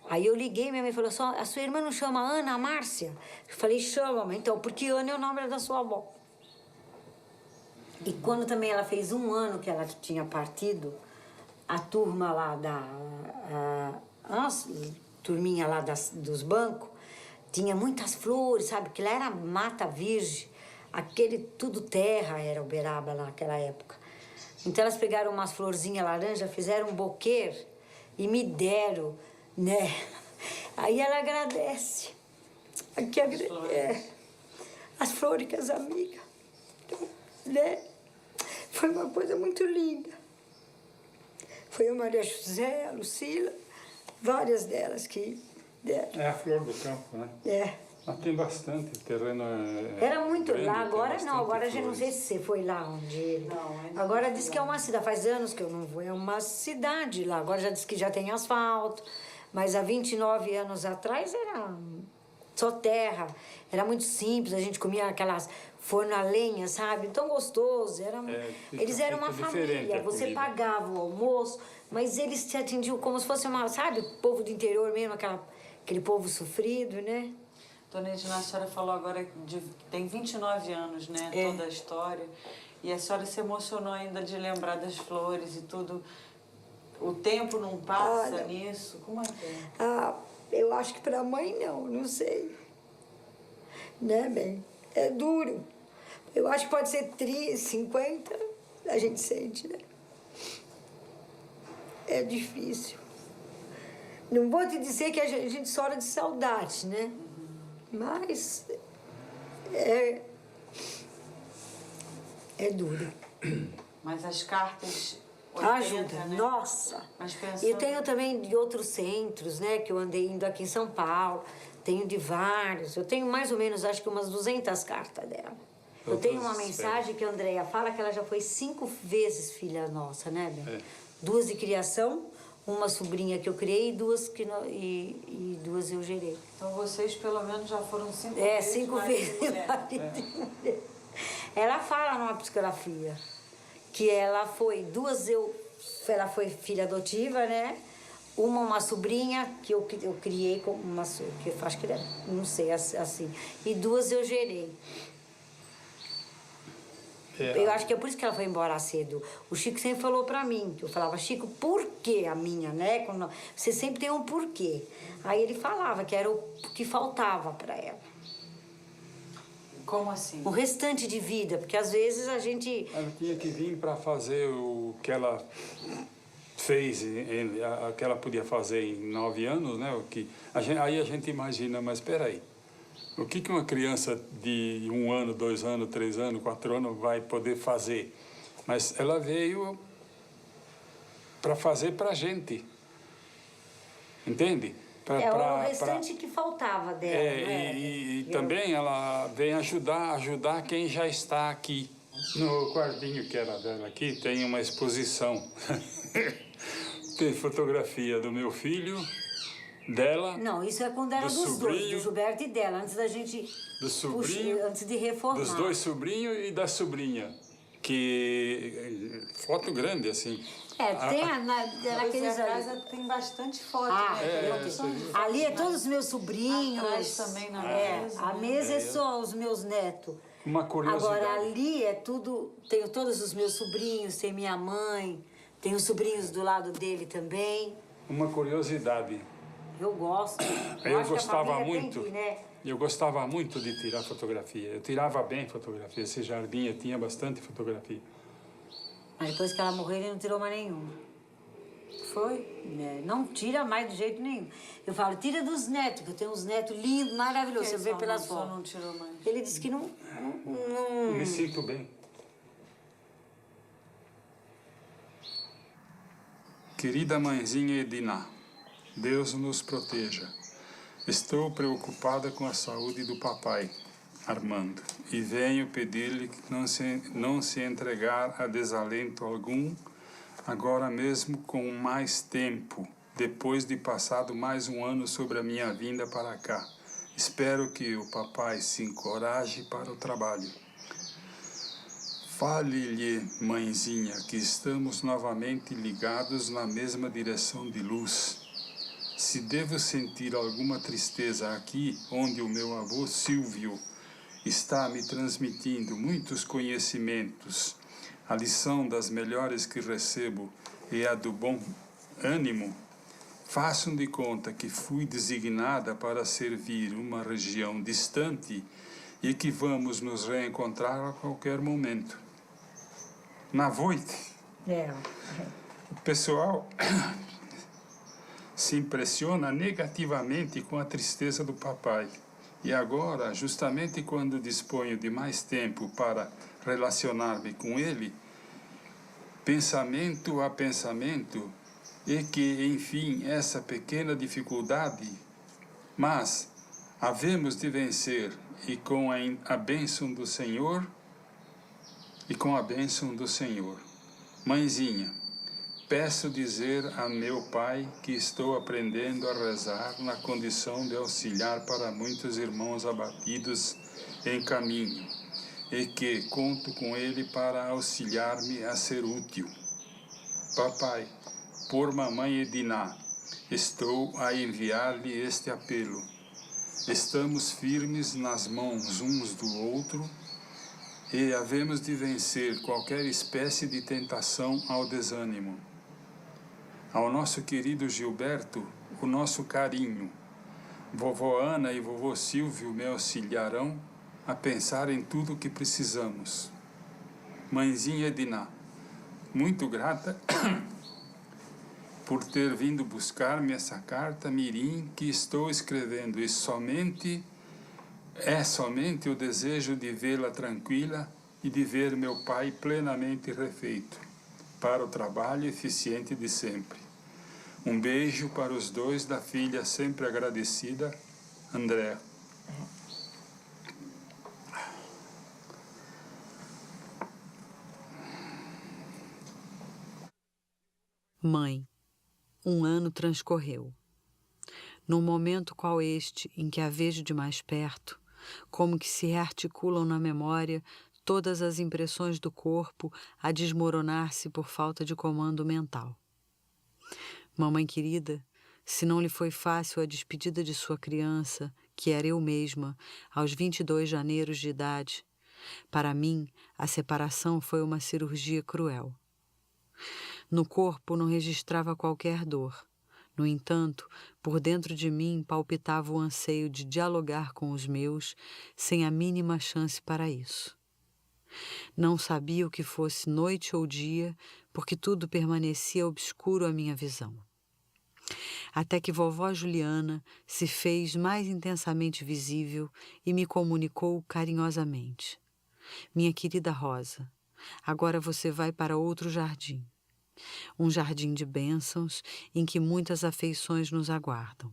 Aí eu liguei, minha mãe falou, a sua irmã não chama Ana, a Márcia? Eu falei, chama, mãe. Então, porque Ana é o nome da sua avó. E quando também ela fez 1 ano que ela tinha partido, a turma lá turminha lá dos bancos, tinha muitas flores, sabe? Que lá era mata virgem, tudo terra era Uberaba lá naquela época. Então elas pegaram umas florzinhas laranja, fizeram um buquê e me deram, né? Aí ela agradece. Aqui as flores que as amigas, né? Foi uma coisa muito linda. Foi a Maria José, a Lucila, várias delas que deram. É a flor do campo, né? É. Mas tem bastante, o terreno Era muito grande, lá, agora não, agora a gente não flores. sei se você foi lá onde ele... Não, agora diz que é uma cidade, faz anos que eu não vou, é uma cidade lá, agora já diz que já tem asfalto, mas há 29 anos atrás era só terra, era muito simples, a gente comia aquelas forno a lenha, sabe? Tão gostoso, eles eram uma família, você pagava o almoço, mas eles te atendiam como se fosse sabe, povo do interior mesmo, aquele povo sofrido, né? Dona Edna, a senhora falou agora que tem 29 anos, né? Toda a história. E a senhora se emocionou ainda de lembrar das flores e tudo. O tempo não passa nisso? Como é que é? Eu acho que para a mãe não sei. Né, bem? É duro. Eu acho que pode ser 30, 50, a gente sente, né? É difícil. Não vou te dizer que a gente chora de saudade, né? Mas é duro. Mas as cartas 80, ajuda, né? Nossa! Mas pensando... E tenho também de outros centros, né? Que eu andei indo aqui em São Paulo. Tenho de vários. Eu tenho mais ou menos, acho que umas 200 cartas dela. Eu tenho uma mensagem que a Andréia fala que ela já foi 5 vezes filha nossa, né, Bem? 2 de criação, uma sobrinha que eu criei e 2 duas eu gerei. Então vocês pelo menos já foram 5 vezes. 5 vezes. Ela fala numa psicografia que ela foi 2 ela foi filha adotiva, né? Uma sobrinha que eu criei com uma que eu acho que não sei assim, e 2 eu gerei. Eu acho que é por isso que ela foi embora cedo. O Chico sempre falou pra mim, eu falava, Chico, por que a minha, né? Você sempre tem um porquê. Aí ele falava que era o que faltava pra ela. Como assim? O restante de vida, porque às vezes a gente... Ela tinha que vir para fazer o que ela fez, que ela podia fazer em 9 anos, né? Aí a gente imagina, mas espera aí. O que uma criança de 1 ano, 2 anos, 3 anos, 4 anos vai poder fazer? Mas ela veio para fazer para a gente. Entende? O restante que faltava dela. E também ela vem ajudar quem já está aqui. No quartinho que era dela aqui tem uma exposição. Tem fotografia do meu filho, dela. Não, isso é quando era dos dois, do Gilberto e dela, antes da gente... Do sobrinho. Antes de reformar. Dos 2 sobrinhos e da sobrinha. Que... Foto grande, assim. Tem naqueles casa tem bastante foto. Ali é todos os meus sobrinhos. Atrás também na mesa. A mesa é só os meus netos. Uma curiosidade. Agora ali é tudo... Tenho todos os meus sobrinhos, tem minha mãe, tenho sobrinhos do lado dele também. Uma curiosidade. Eu gosto. Eu gostava muito. Eu gostava muito de tirar fotografia. Eu tirava bem fotografia. Esse jardim tinha bastante fotografia. Mas depois que ela morreu, ele não tirou mais nenhuma. Foi. Não tira mais de jeito nenhum. Eu falo, tira dos netos, que eu tenho uns netos lindos, maravilhosos. Você vê pelas fotos. Não tirou mais. Ele disse que não... Me sinto bem. Querida mãezinha Edina, Deus nos proteja. Estou preocupada com a saúde do papai, Armando, e venho pedir-lhe que não se entregar a desalento algum, agora mesmo com mais tempo, depois de passado mais um ano sobre a minha vinda para cá. Espero que o papai se encoraje para o trabalho. Fale-lhe, mãezinha, que estamos novamente ligados na mesma direção de luz. Se devo sentir alguma tristeza aqui, onde o meu avô Silvio está me transmitindo muitos conhecimentos, a lição das melhores que recebo é a do bom ânimo, façam de conta que fui designada para servir uma região distante e que vamos nos reencontrar a qualquer momento. Na noite, o pessoal se impressiona negativamente com a tristeza do papai. E agora, justamente quando disponho de mais tempo para relacionar-me com ele, pensamento a pensamento, e que, enfim, essa pequena dificuldade, mas havemos de vencer, e com a bênção do Senhor, Mãezinha, peço dizer a meu pai que estou aprendendo a rezar na condição de auxiliar para muitos irmãos abatidos em caminho e que conto com ele para auxiliar-me a ser útil. Papai, por mamãe Edina, estou a enviar-lhe este apelo. Estamos firmes nas mãos uns do outro e havemos de vencer qualquer espécie de tentação ao desânimo. Ao nosso querido Gilberto, o nosso carinho. Vovó Ana e vovô Silvio me auxiliarão a pensar em tudo o que precisamos. Mãezinha Edina, muito grata por ter vindo buscar-me essa carta mirim que estou escrevendo, e é somente o desejo de vê-la tranquila e de ver meu pai plenamente refeito para o trabalho eficiente de sempre. Um beijo para os dois da filha sempre agradecida, Andréa. Mãe, um ano transcorreu. Num momento qual este, em que a vejo de mais perto, como que se rearticulam na memória todas as impressões do corpo a desmoronar-se por falta de comando mental. Mamãe querida, se não lhe foi fácil a despedida de sua criança, que era eu mesma, aos 22 janeiros de idade, para mim a separação foi uma cirurgia cruel. No corpo não registrava qualquer dor. No entanto, por dentro de mim palpitava o anseio de dialogar com os meus, sem a mínima chance para isso. Não sabia o que fosse noite ou dia, porque tudo permanecia obscuro à minha visão. Até que vovó Juliana se fez mais intensamente visível e me comunicou carinhosamente. Minha querida Rosa, agora você vai para outro jardim. Um jardim de bênçãos em que muitas afeições nos aguardam.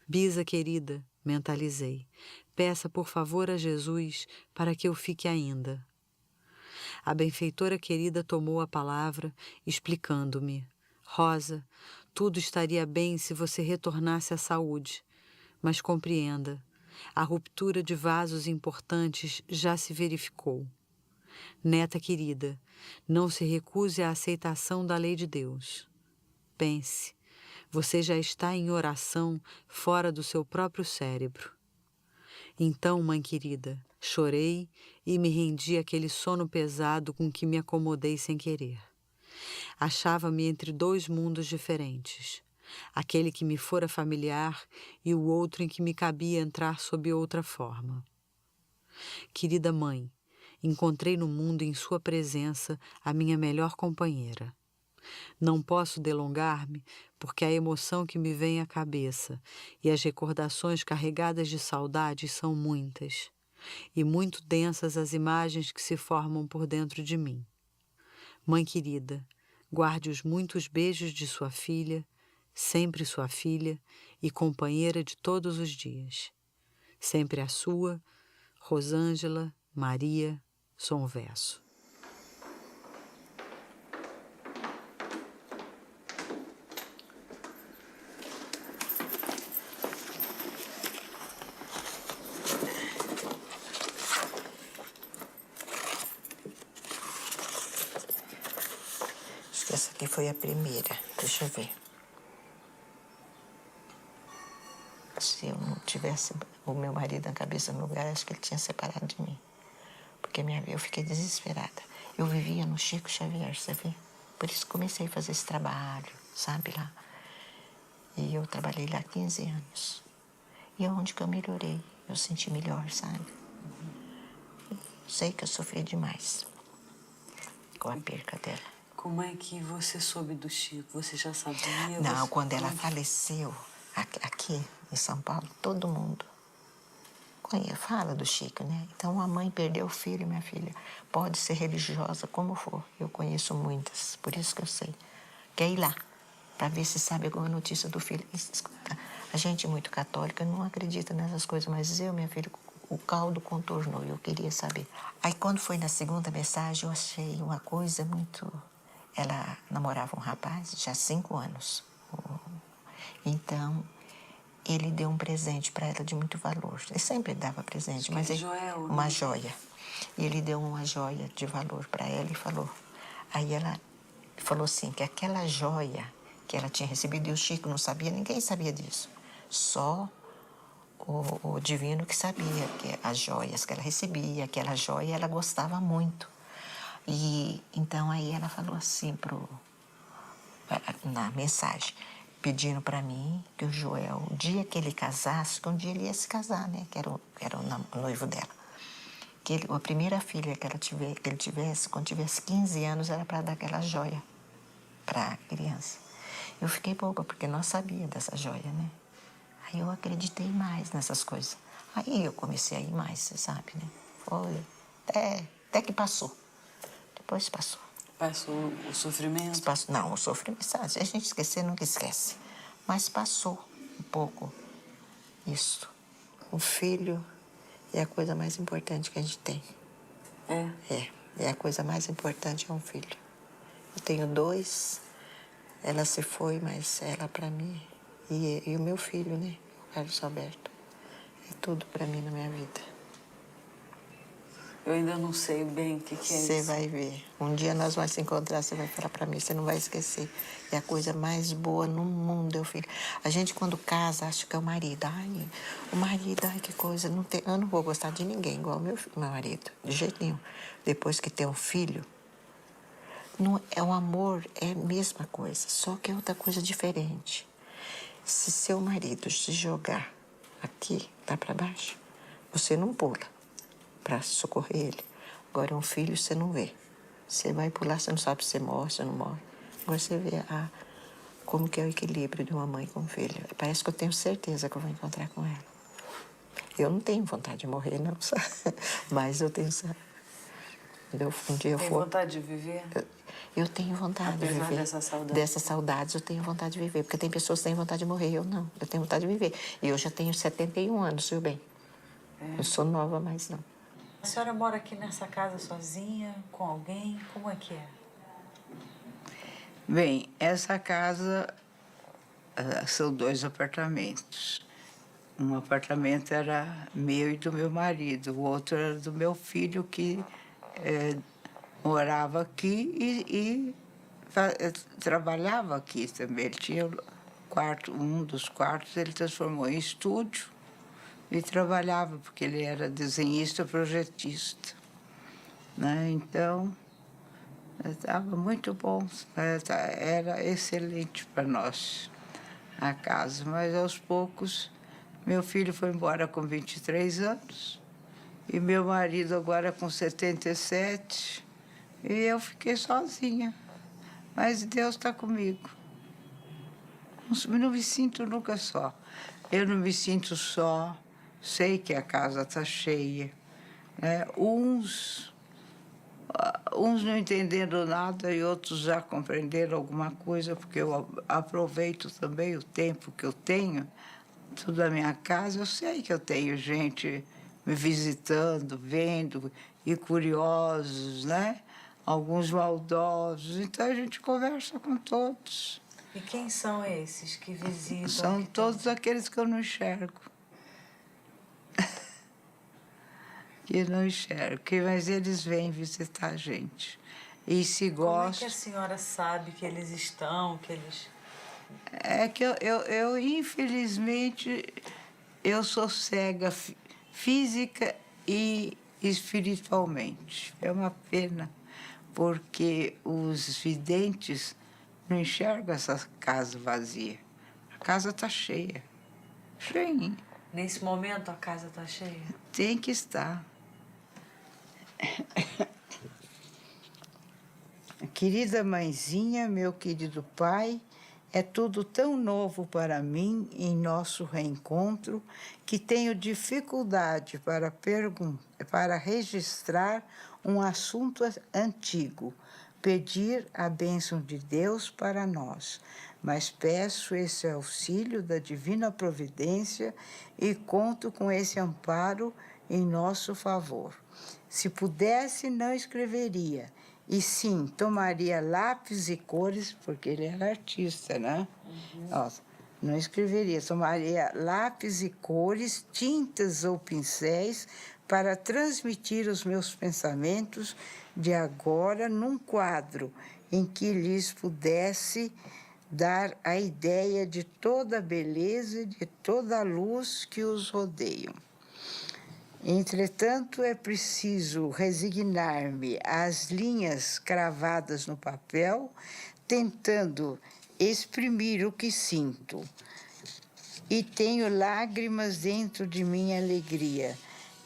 Bisa querida, mentalizei, peça por favor a Jesus para que eu fique ainda. A benfeitora querida tomou a palavra, explicando-me: Rosa, tudo estaria bem se você retornasse à saúde, mas compreenda, a ruptura de vasos importantes já se verificou. Neta querida, não se recuse à aceitação da lei de Deus. Pense, você já está em oração fora do seu próprio cérebro. Então, mãe querida, chorei e me rendi àquele sono pesado com que me acomodei sem querer. Achava-me entre dois mundos diferentes, aquele que me fora familiar e o outro em que me cabia entrar sob outra forma. Querida mãe, encontrei no mundo em sua presença a minha melhor companheira. Não posso delongar-me porque a emoção que me vem à cabeça e as recordações carregadas de saudade são muitas, e muito densas as imagens que se formam por dentro de mim. Mãe querida, guarde os muitos beijos de sua filha, sempre sua filha e companheira de todos os dias. Sempre a sua, Rosângela Maria Sonverso. Acho que essa aqui foi a primeira. Deixa eu ver. Se eu não tivesse o meu marido na cabeça no lugar, acho que ele tinha separado de mim. Porque eu fiquei desesperada. Eu vivia no Chico Xavier, você vê? Por isso comecei a fazer esse trabalho, sabe, lá. E eu trabalhei lá 15 anos. E é onde que eu melhorei. Eu senti melhor, sabe? Sei que eu sofri demais com a perca dela. Como é que você soube do Chico? Você já sabia? Não, quando ela faleceu, aqui em São Paulo, todo mundo fala do Chico, né? Então, a mãe perdeu o filho, minha filha. Pode ser religiosa, como for. Eu conheço muitas, por isso que eu sei. Quer ir lá, para ver se sabe alguma notícia do filho. Escuta, a gente muito católica não acredita nessas coisas, mas eu, minha filha, o caldo contornou, eu queria saber. Aí, quando foi na segunda mensagem, eu achei uma coisa muito... Ela namorava um rapaz já há 5 anos. Então, ele deu um presente para ela de muito valor. Ele sempre dava presente, mas uma joia. E ele deu uma joia de valor para ela e falou. Aí ela falou assim, que aquela joia que ela tinha recebido, e o Chico não sabia, ninguém sabia disso. Só o divino que sabia, que as joias que ela recebia, aquela joia ela gostava muito. E então aí ela falou assim na mensagem, pedindo para mim que o Joel, o dia que ele casasse, que um dia ele ia se casar, né? Que era o noivo dela. Que a primeira filha que ele tivesse, quando tivesse 15 anos, era para dar aquela joia para a criança. Eu fiquei boba, porque não sabia dessa joia, né? Aí eu acreditei mais nessas coisas. Aí eu comecei a ir mais, você sabe, né? Foi até que passou. Depois passou. Passou o sofrimento? Não, o sofrimento, sabe? Se a gente esquecer, nunca esquece. Mas passou um pouco isso. O filho é a coisa mais importante que a gente tem. É a coisa mais importante, é um filho. Eu tenho 2, ela se foi, mas ela para mim. E o meu filho, né? O Carlos Alberto. É tudo para mim na minha vida. Eu ainda não sei bem o que é isso. Você vai ver. Um dia nós vamos se encontrar, você vai falar para mim, você não vai esquecer. É a coisa mais boa no mundo, meu filho. A gente, quando casa, acha que é o marido. Ai, o marido, ai, que coisa. Eu não vou gostar de ninguém igual meu marido, de jeito nenhum. Depois que tem um filho, o amor é a mesma coisa, só que é outra coisa diferente. Se seu marido se jogar aqui, lá para baixo, você não pula para socorrer ele. Agora, um filho você não vê. Você vai pular, você não sabe se você morre, se não morre. Agora você vê como que é o equilíbrio de uma mãe com um filho. Parece que eu tenho certeza que eu vou encontrar com ela. Eu não tenho vontade de morrer, não, sabe? Mas eu tenho... Um dia eu Tem vontade de viver? Eu tenho vontade de viver. Dessas saudades eu tenho vontade de viver. Porque tem pessoas que têm vontade de morrer, eu não. Eu tenho vontade de viver. E eu já tenho 71 anos, viu bem? Eu sou nova, mas não. A senhora mora aqui nessa casa sozinha, com alguém? Como é que é? Bem, essa casa são 2 apartamentos. Um apartamento era meu e do meu marido, o outro era do meu filho, que morava aqui e trabalhava aqui também. Ele tinha um dos quartos, ele transformou em estúdio. E trabalhava, porque ele era desenhista, projetista. Né? Então, estava muito bom, era excelente para nós a casa. Mas, aos poucos, meu filho foi embora com 23 anos, e meu marido agora com 77, e eu fiquei sozinha. Mas Deus está comigo. Não me sinto nunca só. Eu não me sinto só. Sei que a casa está cheia. Né? Uns não entendendo nada e outros já compreenderam alguma coisa, porque eu aproveito também o tempo que eu tenho, tudo da minha casa. Eu sei que eu tenho gente me visitando, vendo, e curiosos, né? Alguns maldosos. Então a gente conversa com todos. E quem são esses que visitam? São todos aqueles que eu não enxergo. Que não enxergo, mas eles vêm visitar a gente. E se gostam... Como é que a senhora sabe que eles estão, que eles... É que eu infelizmente, eu sou cega física e espiritualmente. É uma pena, porque os videntes não enxergam essa casa vazia. A casa está cheia, cheinha. Nesse momento a casa está cheia? Tem que estar. Querida mãezinha, meu querido pai, é tudo tão novo para mim em nosso reencontro que tenho dificuldade para registrar um assunto antigo, pedir a bênção de Deus para nós, mas peço esse auxílio da divina providência e conto com esse amparo em nosso favor. Se pudesse, não escreveria, e sim, tomaria lápis e cores, porque ele era artista, né? Ó, não escreveria, tomaria lápis e cores, tintas ou pincéis para transmitir os meus pensamentos de agora num quadro em que lhes pudesse dar a ideia de toda a beleza e de toda a luz que os rodeiam. Entretanto, é preciso resignar-me às linhas cravadas no papel, tentando exprimir o que sinto. E tenho lágrimas dentro de minha alegria,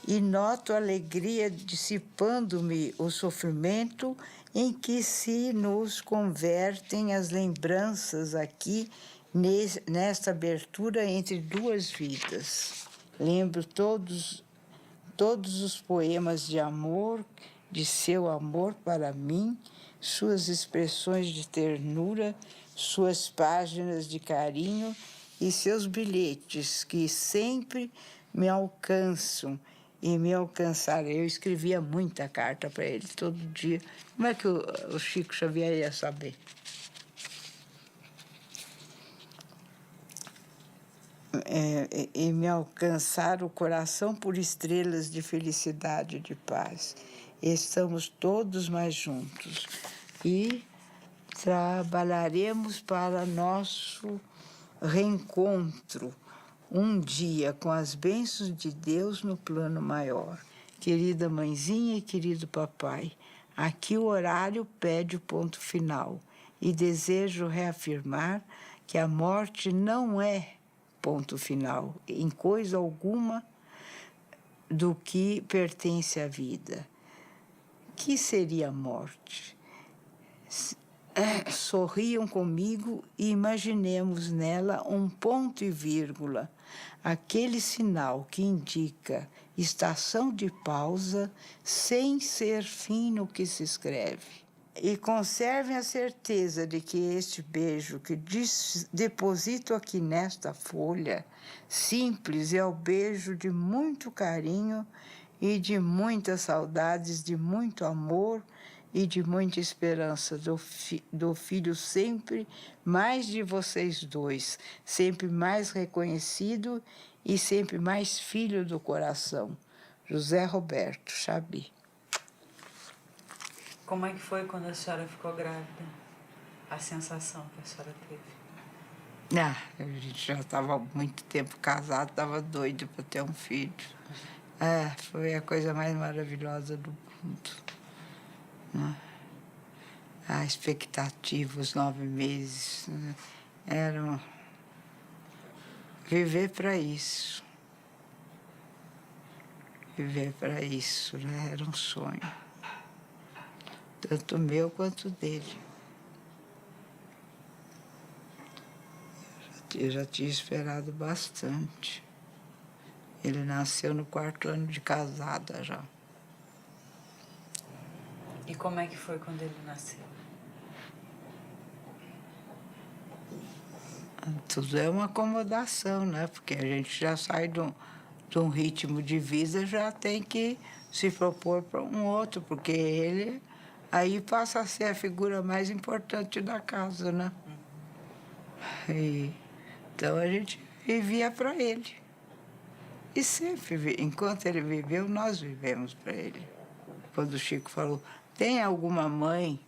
e noto a alegria dissipando-me o sofrimento em que se nos convertem as lembranças aqui, nesta abertura entre duas vidas. Lembro todos os poemas de amor, de seu amor para mim, suas expressões de ternura, suas páginas de carinho e seus bilhetes que sempre me alcançam e me alcançaram. Eu escrevia muita carta para ele todo dia. Como é que o Chico Xavier ia saber? E me alcançar o coração por estrelas de felicidade e de paz. Estamos todos mais juntos e trabalharemos para nosso reencontro um dia com as bênçãos de Deus no plano maior. Querida mãezinha e querido papai, aqui o horário pede o ponto final e desejo reafirmar que a morte não é ponto final em coisa alguma do que pertence à vida. Que seria a morte? Sorriam comigo e imaginemos nela um ponto e vírgula, aquele sinal que indica estação de pausa sem ser fim no que se escreve. E conservem a certeza de que este beijo que deposito aqui nesta folha simples é o beijo de muito carinho e de muitas saudades, de muito amor e de muita esperança do filho sempre mais de vocês dois, sempre mais reconhecido e sempre mais filho do coração. José Roberto Chabi. Como é que foi quando a senhora ficou grávida? A sensação que a senhora teve? A gente já estava há muito tempo casado, estava doido para ter um filho. Foi a coisa mais maravilhosa do mundo. A expectativa, os 9 meses, eram viver para isso. Viver para isso, né? Era um sonho. Tanto meu quanto dele. Eu já tinha esperado bastante. Ele nasceu no 4º ano de casada já. E como é que foi quando ele nasceu? Tudo é uma acomodação, né? Porque a gente já sai de um ritmo de vida, já tem que se propor para um outro, porque ele aí passa a ser a figura mais importante da casa, né? Então a gente vivia para ele. E sempre, enquanto ele viveu, nós vivemos para ele. Quando o Chico falou, tem alguma mãe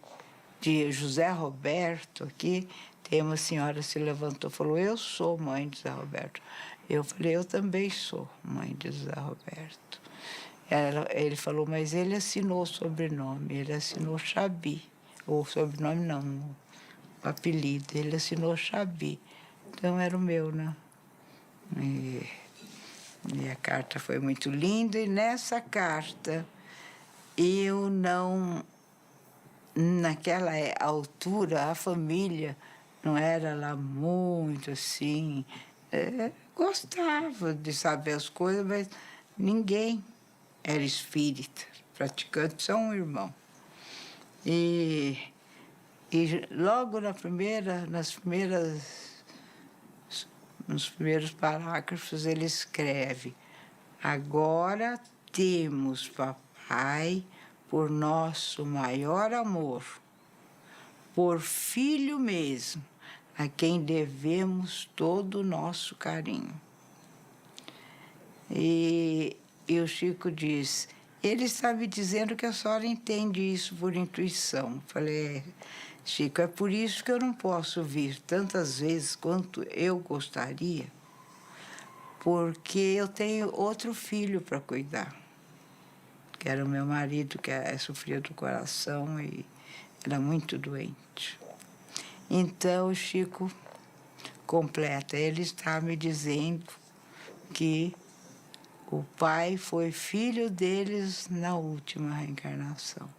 de José Roberto aqui? Tem uma senhora se levantou e falou, eu sou mãe de José Roberto. Eu falei, eu também sou mãe de José Roberto. Ele falou, mas ele assinou o sobrenome, ele assinou Chabi. Ou sobrenome não, o apelido, ele assinou Chabi. Então era o meu, né? E a carta foi muito linda, e nessa carta eu não... Naquela altura, a família não era lá muito assim... gostava de saber as coisas, mas ninguém era espírita, praticante, só um irmão. E logo nos primeiros parágrafos ele escreve, agora temos, papai, por nosso maior amor, por filho mesmo, a quem devemos todo o nosso carinho. E o Chico diz, ele está me dizendo que a senhora entende isso por intuição. Falei, Chico, é por isso que eu não posso vir tantas vezes quanto eu gostaria, porque eu tenho outro filho para cuidar, que era o meu marido, que sofria do coração e era muito doente. Então, o Chico completa, ele está me dizendo que o pai foi filho deles na última reencarnação.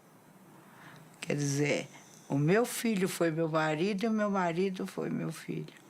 Quer dizer, o meu filho foi meu marido e o meu marido foi meu filho.